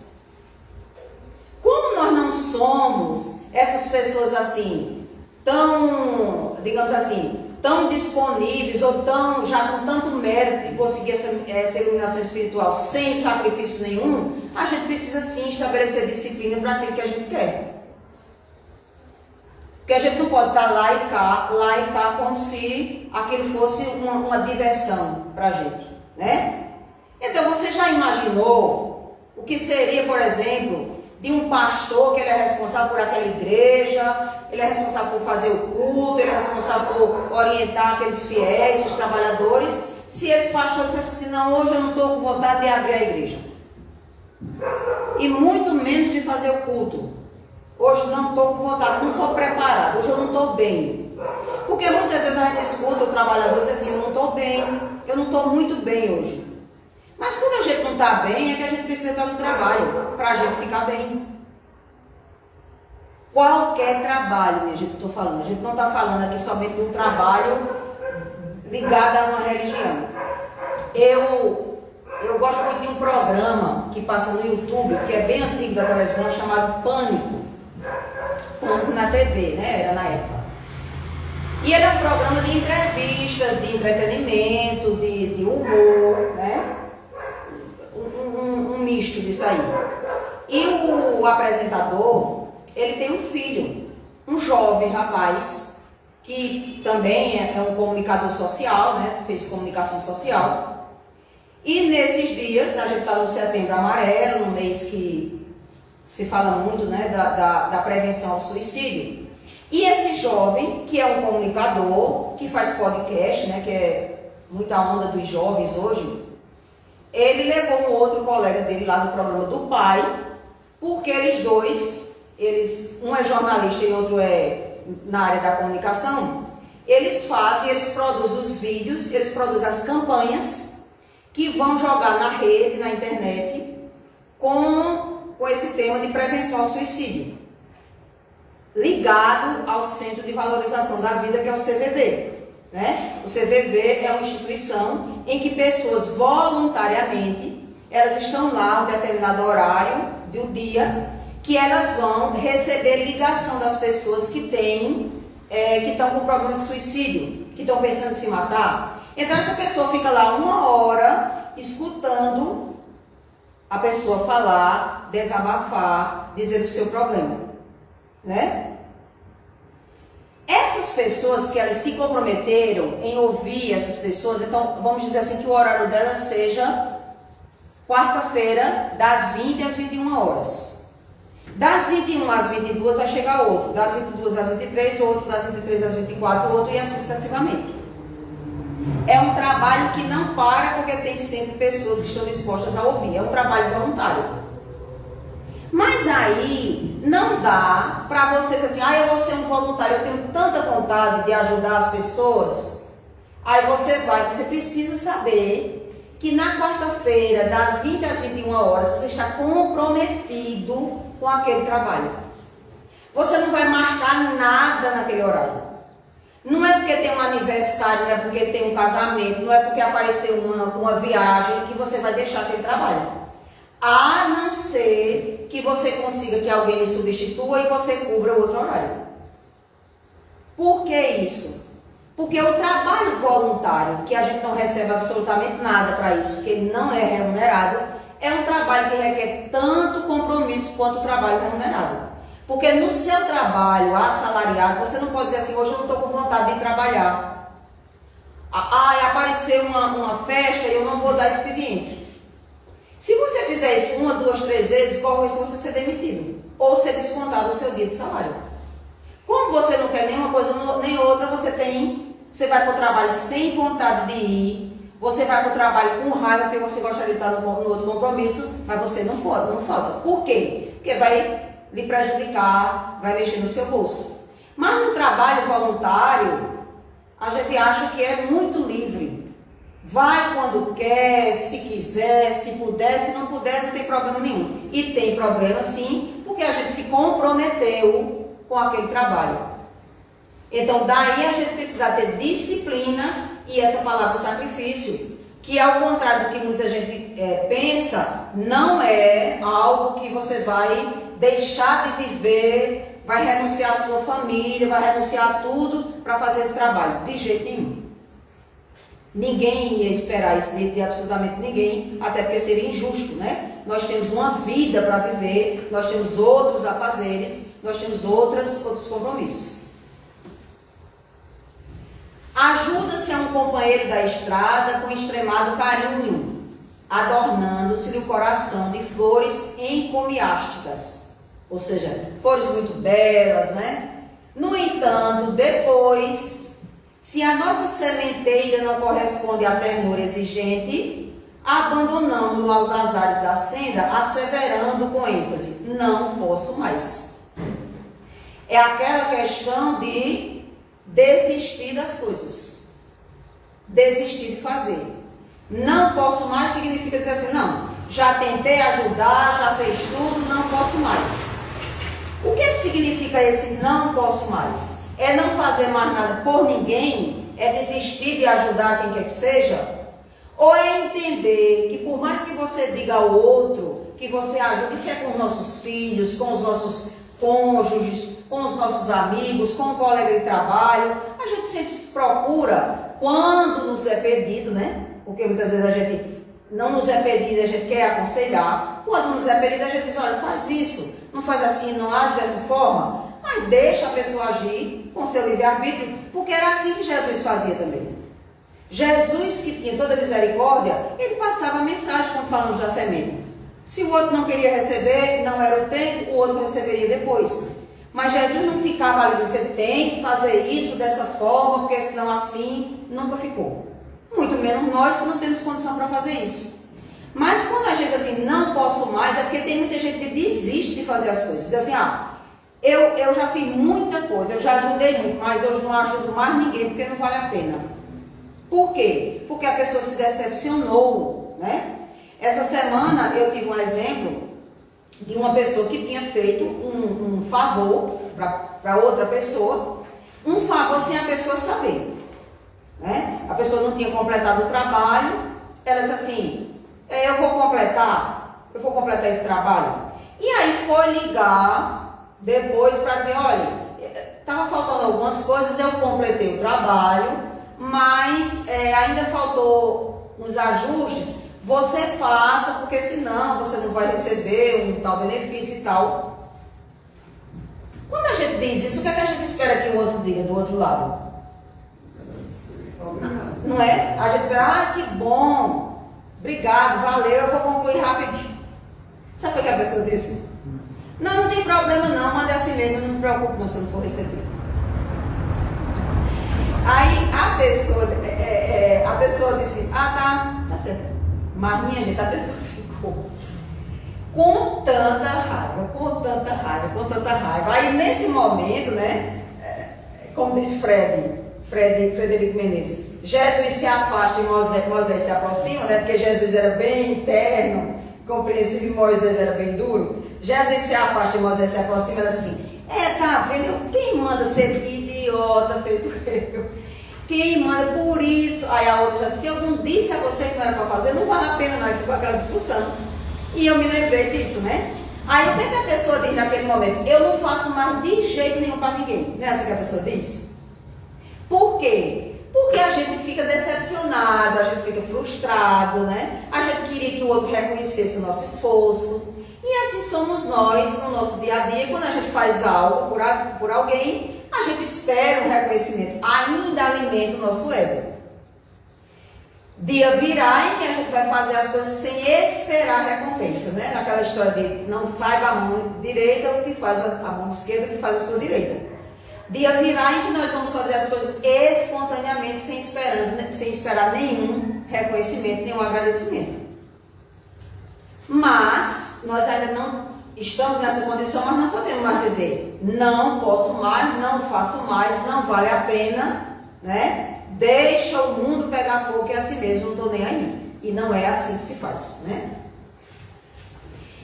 Como nós não somos essas pessoas assim, tão, digamos assim, tão disponíveis ou já com tanto mérito de conseguir essa iluminação espiritual sem sacrifício nenhum, a gente precisa sim estabelecer disciplina para aquilo que a gente quer. Porque a gente não pode estar lá e cá, como se aquilo fosse uma diversão para a gente, né? Então, você já imaginou o que seria, por exemplo, de um pastor que ele é responsável por aquela igreja, ele é responsável por fazer o culto, ele é responsável por orientar aqueles fiéis, os trabalhadores, se esse pastor dissesse assim, não, hoje eu não estou com vontade de abrir a igreja. E muito menos de fazer o culto. Hoje não estou com vontade, não estou preparado, hoje eu não estou bem. Porque muitas vezes a gente escuta o trabalhador dizer assim, eu não estou bem, eu não estou muito bem hoje. Mas quando a gente não está bem, é que a gente precisa estar no trabalho, para a gente ficar bem. Qualquer trabalho, minha gente, eu estou falando. A gente não está falando aqui somente de um trabalho ligado a uma religião. Eu gosto muito de um programa que passa no YouTube, que é bem antigo da televisão, chamado Pânico. Pânico na TV, né? Era na época. E ele é um programa de entrevistas, de entretenimento, de humor, né? Um misto disso aí. E o apresentador, ele tem um filho, um jovem rapaz, que também é um comunicador social, né? Fez comunicação social. E nesses dias, a gente está no Setembro Amarelo, no mês que se fala muito, né, da prevenção ao suicídio. E esse jovem, que é um comunicador, que faz podcast, né, que é muita onda dos jovens hoje, ele levou um outro colega dele lá no programa do pai, porque eles dois, um é jornalista e outro é na área da comunicação, eles produzem os vídeos, eles produzem as campanhas que vão jogar na rede, na internet, com esse tema de prevenção ao suicídio, ligado ao Centro de Valorização da Vida, que é o CVV, né? O CVV é uma instituição em que pessoas voluntariamente, elas estão lá um determinado horário do dia, que elas vão receber ligação das pessoas que estão com problema de suicídio, que estão pensando em se matar. Então essa pessoa fica lá 1 hora escutando a pessoa falar, desabafar, dizer o seu problema, né? Essas pessoas que elas se comprometeram em ouvir essas pessoas, então vamos dizer assim que o horário delas seja quarta-feira, das 20 às 21 horas. Das 21 às 22 vai chegar outro, das 22 às 23 outro, das 23 às 24 outro e assim sucessivamente. É um trabalho que não para porque tem sempre pessoas que estão dispostas a ouvir, é um trabalho voluntário. Mas aí não dá para você dizer assim, eu vou ser um voluntário, eu tenho tanta vontade de ajudar as pessoas. Aí você precisa saber que na quarta-feira, das 20 às 21 horas, você está comprometido com aquele trabalho. Você não vai marcar nada naquele horário. Não é porque tem um aniversário, não é porque tem um casamento, não é porque apareceu uma viagem que você vai deixar aquele trabalho. A não ser que você consiga que alguém lhe substitua e você cubra o outro horário. Por que isso? Porque o trabalho voluntário, que a gente não recebe absolutamente nada para isso, porque ele não é remunerado, é um trabalho que requer tanto compromisso quanto o trabalho remunerado. Porque no seu trabalho assalariado, você não pode dizer assim, hoje eu não estou com vontade de trabalhar. Apareceu uma festa e eu não vou dar expediente. Se você fizer isso 1, 2, 3 vezes, corre o risco de você ser demitido ou ser descontado o seu dia de salário. Como você não quer nenhuma coisa nem outra, você vai para o trabalho sem vontade de ir, você vai para o trabalho com raiva porque você gostaria de estar no outro compromisso, mas você não pode, não falta. Por quê? Porque vai lhe prejudicar, vai mexer no seu bolso. Mas no trabalho voluntário, a gente acha que é muito livre. Vai quando quer, se quiser, se puder, se não puder, não tem problema nenhum. E tem problema sim, porque a gente se comprometeu com aquele trabalho. Então daí a gente precisa ter disciplina e essa palavra sacrifício, que ao contrário do que muita gente pensa, não é algo que você vai deixar de viver, vai renunciar à sua família, vai renunciar a tudo para fazer esse trabalho. De jeito nenhum. Ninguém ia esperar isso de absolutamente ninguém, até porque seria injusto, né? Nós temos uma vida para viver, nós temos outros afazeres, nós temos outros compromissos. Ajuda-se a um companheiro da estrada com extremado carinho, adornando-se-lhe o coração de flores encomiásticas, ou seja, flores muito belas, né? No entanto, depois, se a nossa sementeira não corresponde à ternura exigente, abandonamos-lo aos azares da senda, asseverando com ênfase, não posso mais. É aquela questão de desistir das coisas, desistir de fazer. Não posso mais significa dizer assim, não, já tentei ajudar, já fez tudo, não posso mais. O que significa esse não posso mais? É não fazer mais nada por ninguém? É desistir de ajudar quem quer que seja? Ou é entender que por mais que você diga ao outro, que você ajude, isso é com os nossos filhos, com os nossos cônjuges, com os nossos amigos, com o colega de trabalho, a gente sempre se procura quando nos é pedido, né? Porque muitas vezes a gente não nos é pedido, a gente quer aconselhar. Quando nos é pedido, a gente diz, olha, faz isso, não faz assim, não age dessa forma. Mas deixa a pessoa agir com seu livre-arbítrio, porque era assim que Jesus fazia também. Jesus, que tinha toda a misericórdia, ele passava a mensagem quando falamos da semente. Se o outro não queria receber, não era o tempo, o outro receberia depois. Mas Jesus não ficava ali dizendo, você tem que fazer isso dessa forma, porque senão assim, nunca ficou. Muito menos nós que não temos condição para fazer isso. Mas quando a gente diz assim, não posso mais, é porque tem muita gente que desiste de fazer as coisas. Diz assim, eu já fiz muita coisa, eu já ajudei muito, mas hoje não ajudo mais ninguém, porque não vale a pena. Por quê? Porque a pessoa se decepcionou, né? Essa semana eu tive um exemplo de uma pessoa que tinha feito um favor para outra pessoa, um favor sem a pessoa saber, né? pessoa não tinha completado o trabalho, ela disse assim, eu vou completar esse trabalho. E aí foi ligar depois para dizer, olha, estava faltando algumas coisas, eu completei o trabalho, mas ainda faltou uns ajustes, você faça, porque senão você não vai receber um tal benefício e tal. Quando a gente diz isso, o que é que a gente espera que o outro diga do outro lado? Não é? A gente espera, que bom, obrigado, valeu, eu vou concluir rapidinho. Sabe o que a pessoa disse? Não tem problema não, manda assim mesmo, não me preocupe não, se eu não for receber. Aí a pessoa disse, tá certo. Mas minha gente, a pessoa ficou com tanta raiva. Aí nesse momento, né, como diz Frederico Menezes, Jesus se afasta e Moisés se aproxima, né, porque Jesus era bem interno, compreensível, e Moisés era bem duro. Jesus se afasta e Moisés se aproxima, ela assim, tá vendo, quem manda ser idiota feito eu? Quem manda por isso? Aí a outra já disse, se eu não disse a você que não era para fazer, não vale a pena não. E ficou aquela discussão. E eu me lembrei disso, né? Aí o que a pessoa diz naquele momento? Eu não faço mais de jeito nenhum para ninguém. Não é assim que a pessoa diz? Por quê? Porque a gente fica decepcionado, a gente fica frustrado, né? A gente queria que o outro reconhecesse o nosso esforço. E assim somos nós no nosso dia a dia. Quando a gente faz algo por alguém, a gente espera um reconhecimento, ainda alimenta o nosso ego. Dia virá em que a gente vai fazer as coisas sem esperar recompensa, né? Naquela história de não saiba a mão direita o que faz a mão esquerda, o que faz a sua direita. Dia virá em que nós vamos fazer as coisas espontaneamente, sem esperar nenhum reconhecimento, nenhum agradecimento. Mas nós ainda não estamos nessa condição, mas não podemos mais dizer, não posso mais, não faço mais, não vale a pena, né? Deixa o mundo pegar fogo, que é assim mesmo, não estou nem aí. E não é assim que se faz, né?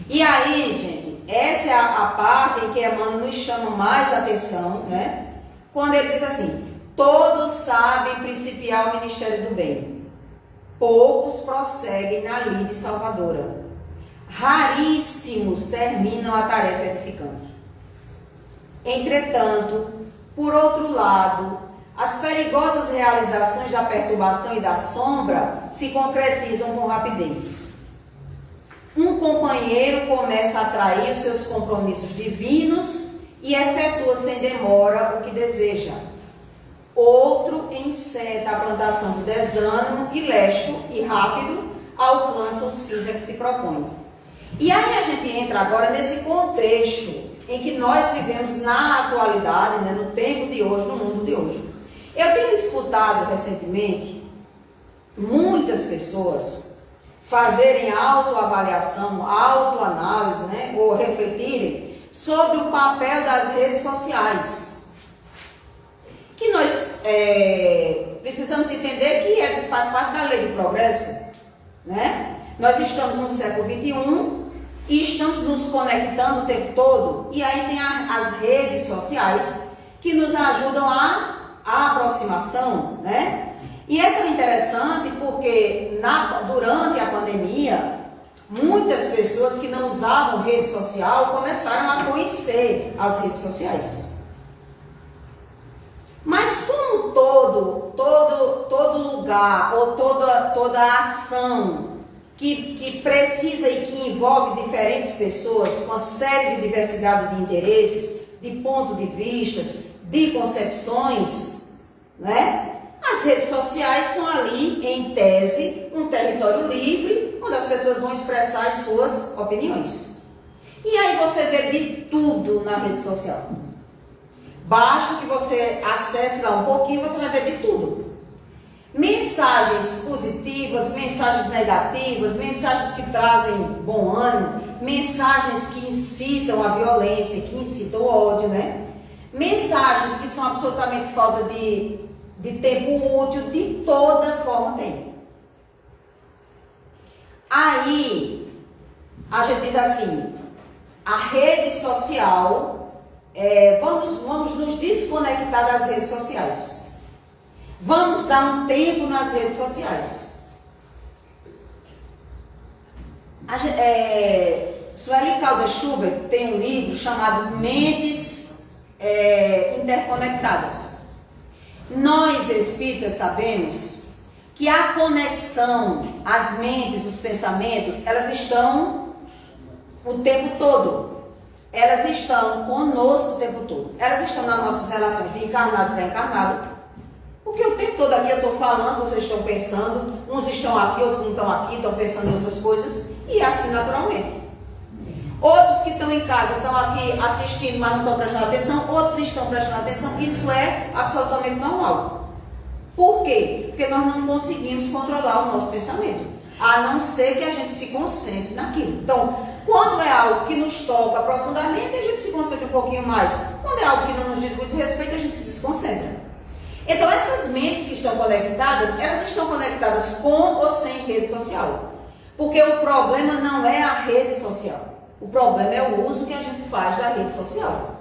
E aí, gente, essa é a parte em que Emmanuel nos chama mais atenção, né? Quando ele diz assim, todos sabem principiar o ministério do bem, poucos prosseguem na lide salvadora. Raríssimos terminam a tarefa edificante. Entretanto, por outro lado, as perigosas realizações da perturbação e da sombra se concretizam com rapidez. Um companheiro começa a atrair os seus compromissos divinos e efetua sem demora o que deseja. Outro enceta a plantação do desânimo e lesto e rápido alcança os fins a que se propõe. E aí a gente entra agora nesse contexto em que nós vivemos na atualidade, né, no tempo de hoje, no mundo de hoje. Eu tenho escutado recentemente muitas pessoas fazerem autoavaliação, autoanálise, né, ou refletirem sobre o papel das redes sociais. Que nós precisamos entender que faz parte da lei do progresso, né? Nós estamos no século XXI e estamos nos conectando o tempo todo. E aí tem as redes sociais que nos ajudam a aproximação, né? E é tão interessante porque durante a pandemia, muitas pessoas que não usavam rede social começaram a conhecer as redes sociais. Mas como todo lugar ou toda ação que precisa e que envolve diferentes pessoas, com uma série de diversidade de interesses, de pontos de vista, de concepções, né? As redes sociais são ali, em tese, um território livre, onde as pessoas vão expressar as suas opiniões. E aí você vê de tudo na rede social. Basta que você acesse lá um pouquinho, você vai ver de tudo. Mensagens positivas, mensagens negativas, mensagens que trazem bom ânimo, mensagens que incitam a violência, que incitam o ódio, né? Mensagens que são absolutamente falta de tempo útil, de toda forma tem. Aí, a gente diz assim, a rede social, vamos nos desconectar das redes sociais. Vamos dar um tempo nas redes sociais. Sueli Caldas Schubert tem um livro chamado Mentes Interconectadas. Nós espíritas sabemos que a conexão, as mentes, os pensamentos, elas estão o tempo todo. Elas estão conosco o tempo todo. Elas estão nas nossas relações de encarnado para encarnado. Porque o tempo todo aqui eu estou falando, vocês estão pensando, uns estão aqui, outros não estão aqui, estão pensando em outras coisas, e assim naturalmente. Outros que estão em casa estão aqui assistindo, mas não estão prestando atenção, outros estão prestando atenção, isso é absolutamente normal. Por quê? Porque nós não conseguimos controlar o nosso pensamento, a não ser que a gente se concentre naquilo. Então, quando é algo que nos toca profundamente, a gente se concentra um pouquinho mais. Quando é algo que não nos diz muito respeito, a gente se desconcentra. Então, essas mentes que estão conectadas, elas estão conectadas com ou sem rede social. Porque o problema não é a rede social. O problema é o uso que a gente faz da rede social.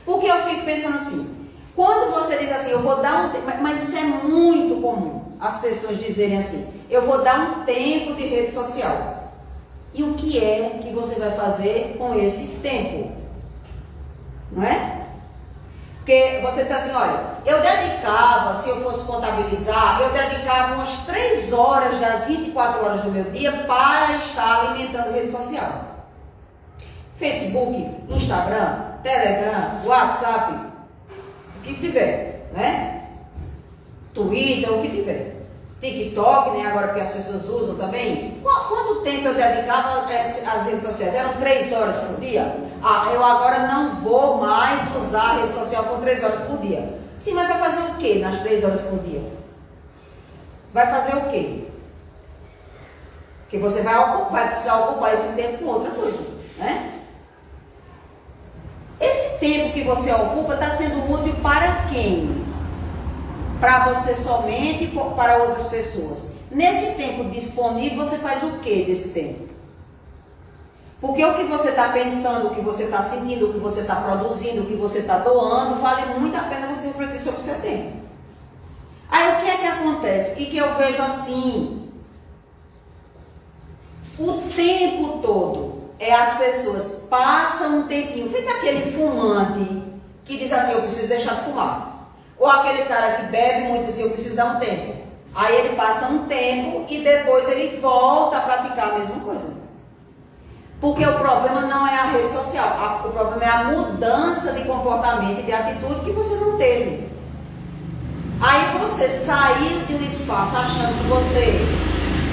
Porque eu fico pensando assim, quando você diz assim, eu vou dar um tempo, mas isso é muito comum, as pessoas dizerem assim, eu vou dar um tempo de rede social. E o que é que você vai fazer com esse tempo? Não é? Porque você diz assim, olha, eu dedicava, se eu fosse contabilizar, eu dedicava umas 3 horas das 24 horas do meu dia para estar alimentando rede social. Facebook, Instagram, Telegram, WhatsApp, o que tiver, né? Twitter, o que tiver. TikTok, né? Agora que as pessoas usam também. Quanto tempo eu dedicava às redes sociais? Eram 3 horas por dia? Eu agora não vou mais usar a rede social por 3 horas por dia. Sim, mas vai fazer o quê nas 3 horas por dia? Vai fazer o quê? Porque você vai precisar ocupar esse tempo com outra coisa, né? Esse tempo que você ocupa está sendo útil para quem? Para você somente e para outras pessoas. Nesse tempo disponível, você faz o que desse tempo? Porque o que você está pensando, o que você está sentindo, o que você está produzindo, o que você está doando, vale muito a pena você refletir sobre o seu tempo. Aí o que é que acontece? O que eu vejo assim? O tempo todo as pessoas passam um tempinho, feito aquele fumante que diz assim, eu preciso deixar de fumar. Ou aquele cara que bebe muito e diz, eu preciso dar um tempo. Aí ele passa um tempo e depois ele volta a praticar a mesma coisa. Porque o problema não é a rede social, o problema é a mudança de comportamento e de atitude que você não teve. Aí você saiu de um espaço achando que você,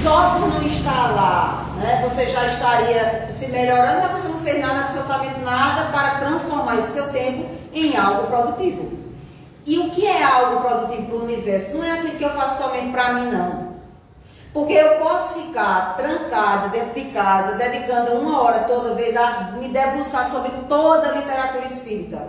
só por não estar lá, né, você já estaria se melhorando, mas você não fez nada, absolutamente nada, para transformar esse seu tempo em algo produtivo. E o que é algo produtivo para o universo? Não é aquilo que eu faço somente para mim, não. Porque eu posso ficar trancada dentro de casa, dedicando 1 hora toda vez a me debruçar sobre toda a literatura espírita.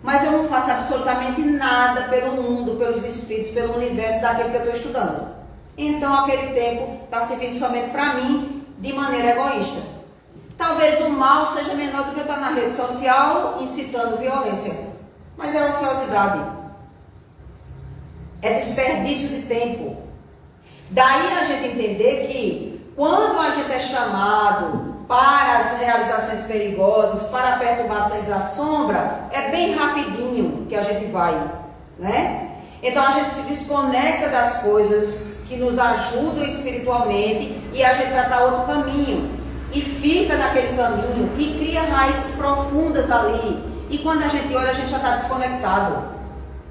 Mas eu não faço absolutamente nada pelo mundo, pelos espíritos, pelo universo daquele que eu estou estudando. Então aquele tempo está servindo somente para mim, de maneira egoísta. Talvez o mal seja menor do que eu estar na rede social incitando violência. Mas é ociosidade. É desperdício de tempo. Daí a gente entender que quando a gente é chamado para as realizações perigosas, para a perturbação e para a sombra, é bem rapidinho que a gente vai, né? Então a gente se desconecta das coisas que nos ajudam espiritualmente e a gente vai para outro caminho e fica naquele caminho e cria raízes profundas ali. E quando a gente olha, a gente já está desconectado.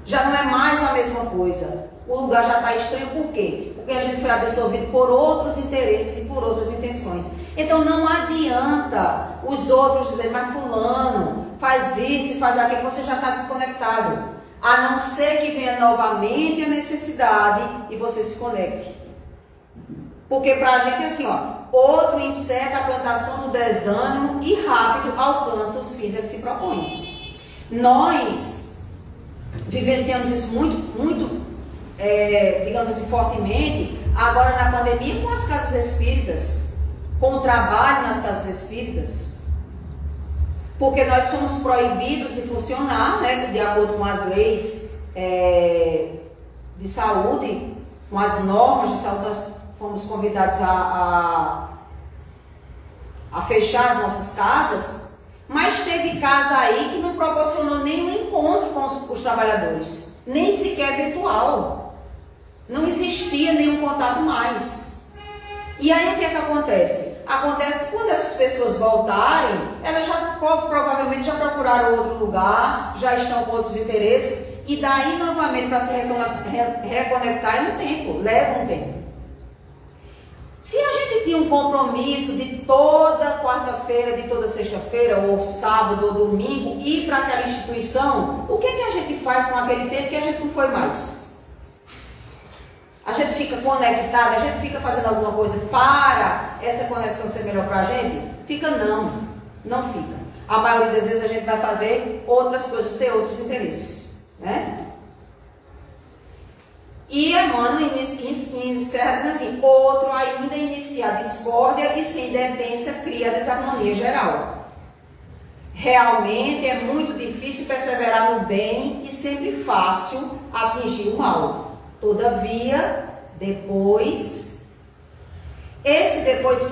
Já não é mais a mesma coisa. O lugar já está estranho. Por quê? Porque a gente foi absorvido por outros interesses e por outras intenções. Então não adianta os outros dizerem, mas fulano, faz isso, faz aquilo, você já está desconectado. A não ser que venha novamente a necessidade e você se conecte. Porque para a gente é assim, outro encerra a plantação do desânimo e rápido alcança os fins a que se propõe. Nós vivenciamos isso muito, digamos assim, fortemente, agora na pandemia com as casas espíritas, com o trabalho nas casas espíritas, porque nós fomos proibidos de funcionar, né, de acordo com as leis de saúde, com as normas de saúde, nós fomos convidados a fechar as nossas casas, mas teve casa aí que não proporcionou nenhum encontro com os trabalhadores, nem sequer virtual. Não existia nenhum contato mais. E aí o que é que acontece? Acontece que quando essas pessoas voltarem, elas já provavelmente já procuraram outro lugar, já estão com outros interesses, e daí novamente para se reconectar é um tempo, leva um tempo. Se a gente tinha um compromisso de toda quarta-feira, de toda sexta-feira, ou sábado, ou domingo, ir para aquela instituição, o que é que a gente faz com aquele tempo que a gente não foi mais? A gente fica conectada, a gente fica fazendo alguma coisa para essa conexão ser melhor para a gente? Fica não fica. A maioria das vezes a gente vai fazer outras coisas, ter outros interesses, né? E Emmanuel encerra dizendo assim: outro ainda inicia a discórdia e sem detência cria a desarmonia geral. Realmente é muito difícil perseverar no bem e sempre fácil atingir o mal. Todavia, depois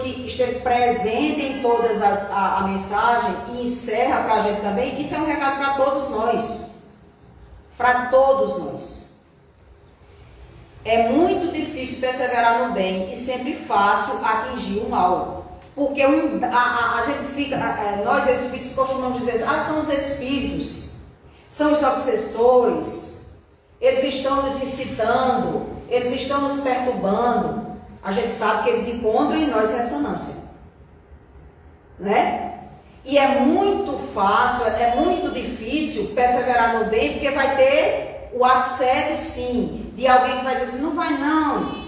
que esteve presente em todas a mensagem e encerra para a gente também, isso é um recado para todos nós. Para todos nós. É muito difícil perseverar no bem e sempre fácil atingir o mal. Porque a gente fica, nós espíritos costumamos dizer, são os espíritos, são os obsessores, eles estão nos incitando, eles estão nos perturbando. A gente sabe que eles encontram em nós ressonância, né? E é muito fácil, é muito difícil perseverar no bem, porque vai ter o assédio, sim, de alguém que vai dizer assim: não vai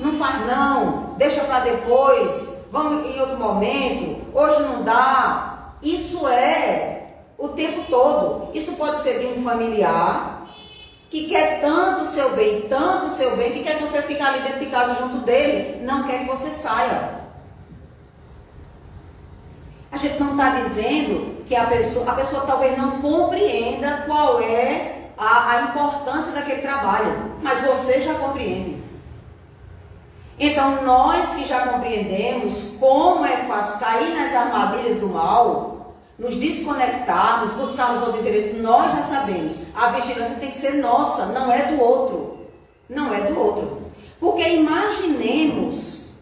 não faz não, deixa para depois, vamos em outro momento, hoje não dá. Isso é o tempo todo. Isso pode ser de um familiar que quer tanto o seu bem, que quer que você fique ali dentro de casa junto dele, não quer que você saia. A gente não está dizendo que a pessoa talvez não compreenda qual é a importância daquele trabalho, mas você já compreende. Então, nós que já compreendemos como é fácil cair nas armadilhas do mal, nos desconectarmos, buscarmos outro interesse, nós já sabemos. A vigilância tem que ser nossa, não é do outro. Não é do outro. Porque imaginemos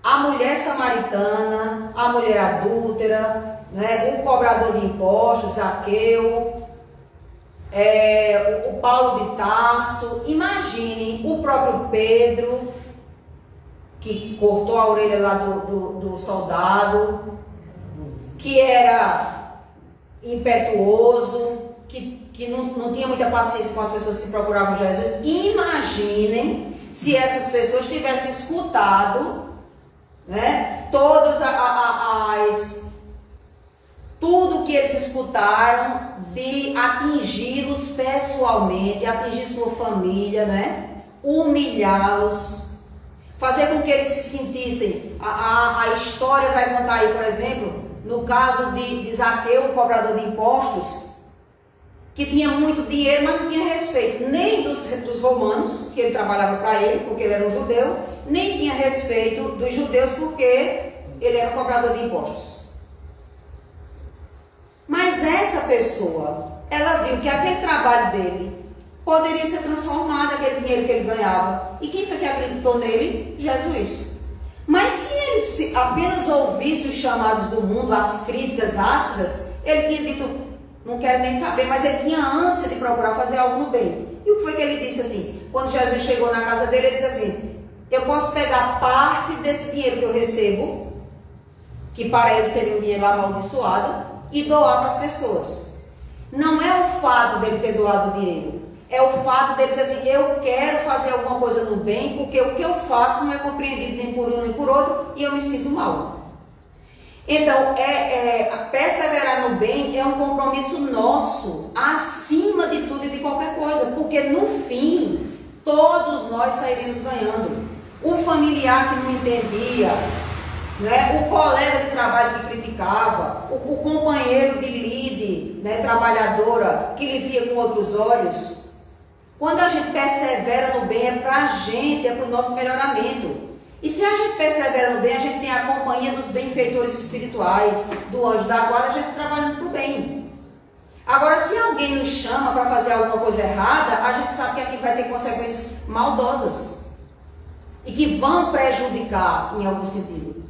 a mulher samaritana, a mulher adúltera, né, o cobrador de impostos, Zaqueu, o Paulo de Tarso. Imagine o próprio Pedro, que cortou a orelha lá do soldado, que era impetuoso, que não tinha muita paciência com as pessoas que procuravam Jesus. Imaginem se essas pessoas tivessem escutado, né, tudo que eles escutaram de atingi-los pessoalmente, atingir sua família, né, humilhá-los, fazer com que eles se sentissem. A história vai contar aí, por exemplo, no caso de Zaqueu, o cobrador de impostos, que tinha muito dinheiro, mas não tinha respeito nem dos romanos, que ele trabalhava para ele, porque ele era um judeu, nem tinha respeito dos judeus, porque ele era cobrador de impostos. Mas essa pessoa, ela viu que aquele trabalho dele poderia ser transformado, aquele dinheiro que ele ganhava. E quem foi que acreditou nele? Jesus. Mas se ele apenas ouvisse os chamados do mundo, as críticas ácidas, ele tinha dito: não quero nem saber, mas ele tinha ânsia de procurar fazer algo no bem. E o que foi que ele disse assim? Quando Jesus chegou na casa dele, ele disse assim: eu posso pegar parte desse dinheiro que eu recebo, que para ele seria um dinheiro amaldiçoado, e doar para as pessoas. Não é o fato dele ter doado o dinheiro, é o fato dele dizer assim: eu quero fazer alguma coisa no bem, porque o que eu faço não é compreendido nem por um nem por outro, e eu me sinto mal. Então, perseverar no bem é um compromisso nosso, acima de tudo e de qualquer coisa, porque no fim, todos nós sairemos ganhando. O familiar que não entendia, né? O colega de trabalho que criticava, o companheiro de lide, né, trabalhadora, que lhe via com outros olhos, Quando a gente persevera no bem, é para a gente, é para o nosso melhoramento. E se a gente persevera no bem, a gente tem a companhia dos benfeitores espirituais, do anjo da guarda, a gente trabalhando para o bem. Agora, se alguém nos chama para fazer alguma coisa errada, a gente sabe que aqui vai ter consequências maldosas e que vão prejudicar em algum sentido.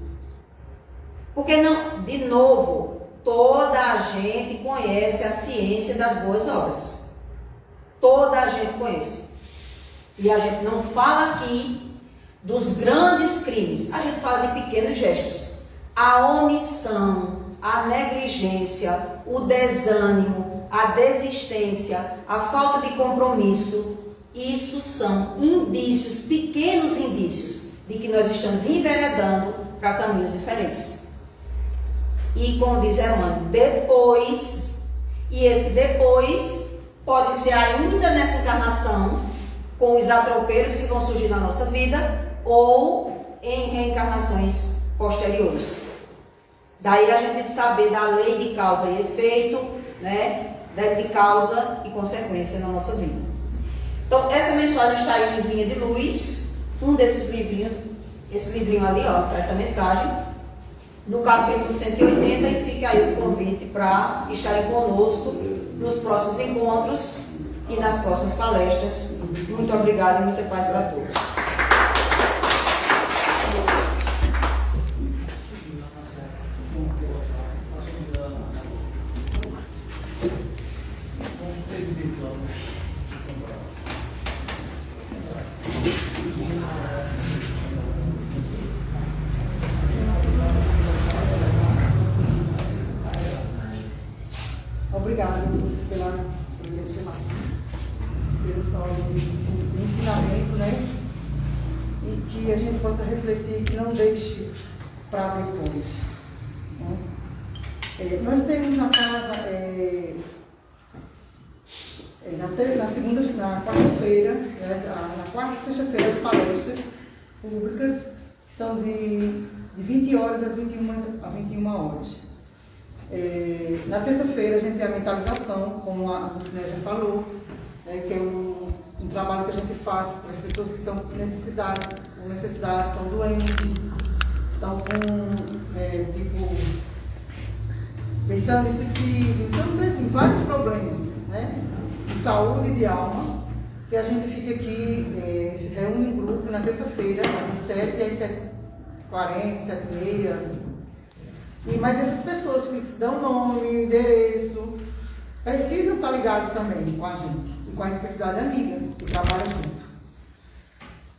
Porque, não, de novo, toda a gente conhece a ciência das boas obras. Toda a gente conhece. E a gente não fala aqui dos grandes crimes, a gente fala de pequenos gestos. A omissão, a negligência, o desânimo, a desistência, a falta de compromisso, isso são indícios, pequenos indícios, de que nós estamos enveredando para caminhos diferentes. E como diz Emmanuel, depois, e esse depois pode ser ainda nessa encarnação, com os atropellos que vão surgir na nossa vida, ou em reencarnações posteriores. Daí a gente saber da lei de causa e efeito, né, de causa e consequência na nossa vida. Então, essa mensagem está aí em Vinha de Luz, um desses livrinhos, esse livrinho ali, ó, essa mensagem, no capítulo 180, e fica aí o convite para estarem conosco nos próximos encontros e nas próximas palestras. Muito obrigada e muita paz para todos. Obrigada, Lúcia, pelo ensinamento, né? E que a gente possa refletir, que não deixe para depois. Né? Nós temos na casa, na quarta-feira, na quarta e sexta-feira, as palestras públicas, que são de 20 horas às 21 horas. Na terça-feira a gente tem a mentalização, como a Lucina já falou, que é um trabalho que a gente faz para as pessoas que estão com necessidade, estão doentes, estão com, pensando em suicídio, então tem assim, vários problemas, né, de saúde e de alma, que a gente fica aqui, reúne um grupo na terça-feira, de 7 às 7h40, 7h30. Mas essas pessoas que dão nome, endereço, precisam estar ligados também com a gente e com a espiritualidade amiga que trabalha junto.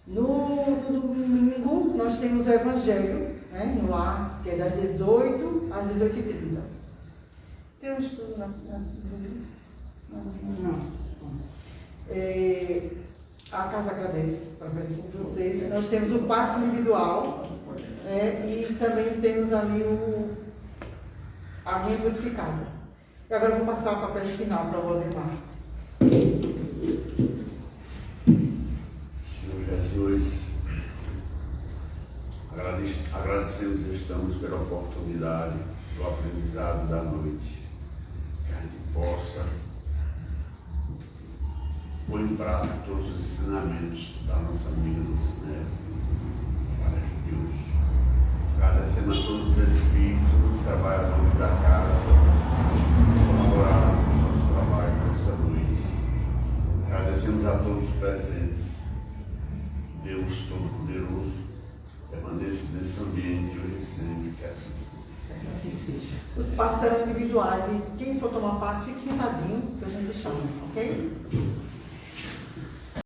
No domingo, nós temos o Evangelho, né, no lar, que é das 18 às 18h30. Tem um estudo na Não. A casa agradece para vocês. Nós temos o passe individual. E também temos ali a água purificada. E agora eu vou passar o papel final para o Valdemar. Senhor Jesus, agradecemos e estamos pela oportunidade do aprendizado da noite, que a gente possa pôr em prática todos os ensinamentos da nossa amiga Lucina, palestra de hoje. Agradecemos a todos os espíritos, trabalhadores da casa, que colaboraram com o nosso trabalho nessa noite. Agradecemos a todos os presentes. Deus Todo-Poderoso permaneça nesse ambiente hoje e sempre, que assim seja. Os passos serão individuais e quem for tomar passe, fique sentadinho, que a gente chama, ok?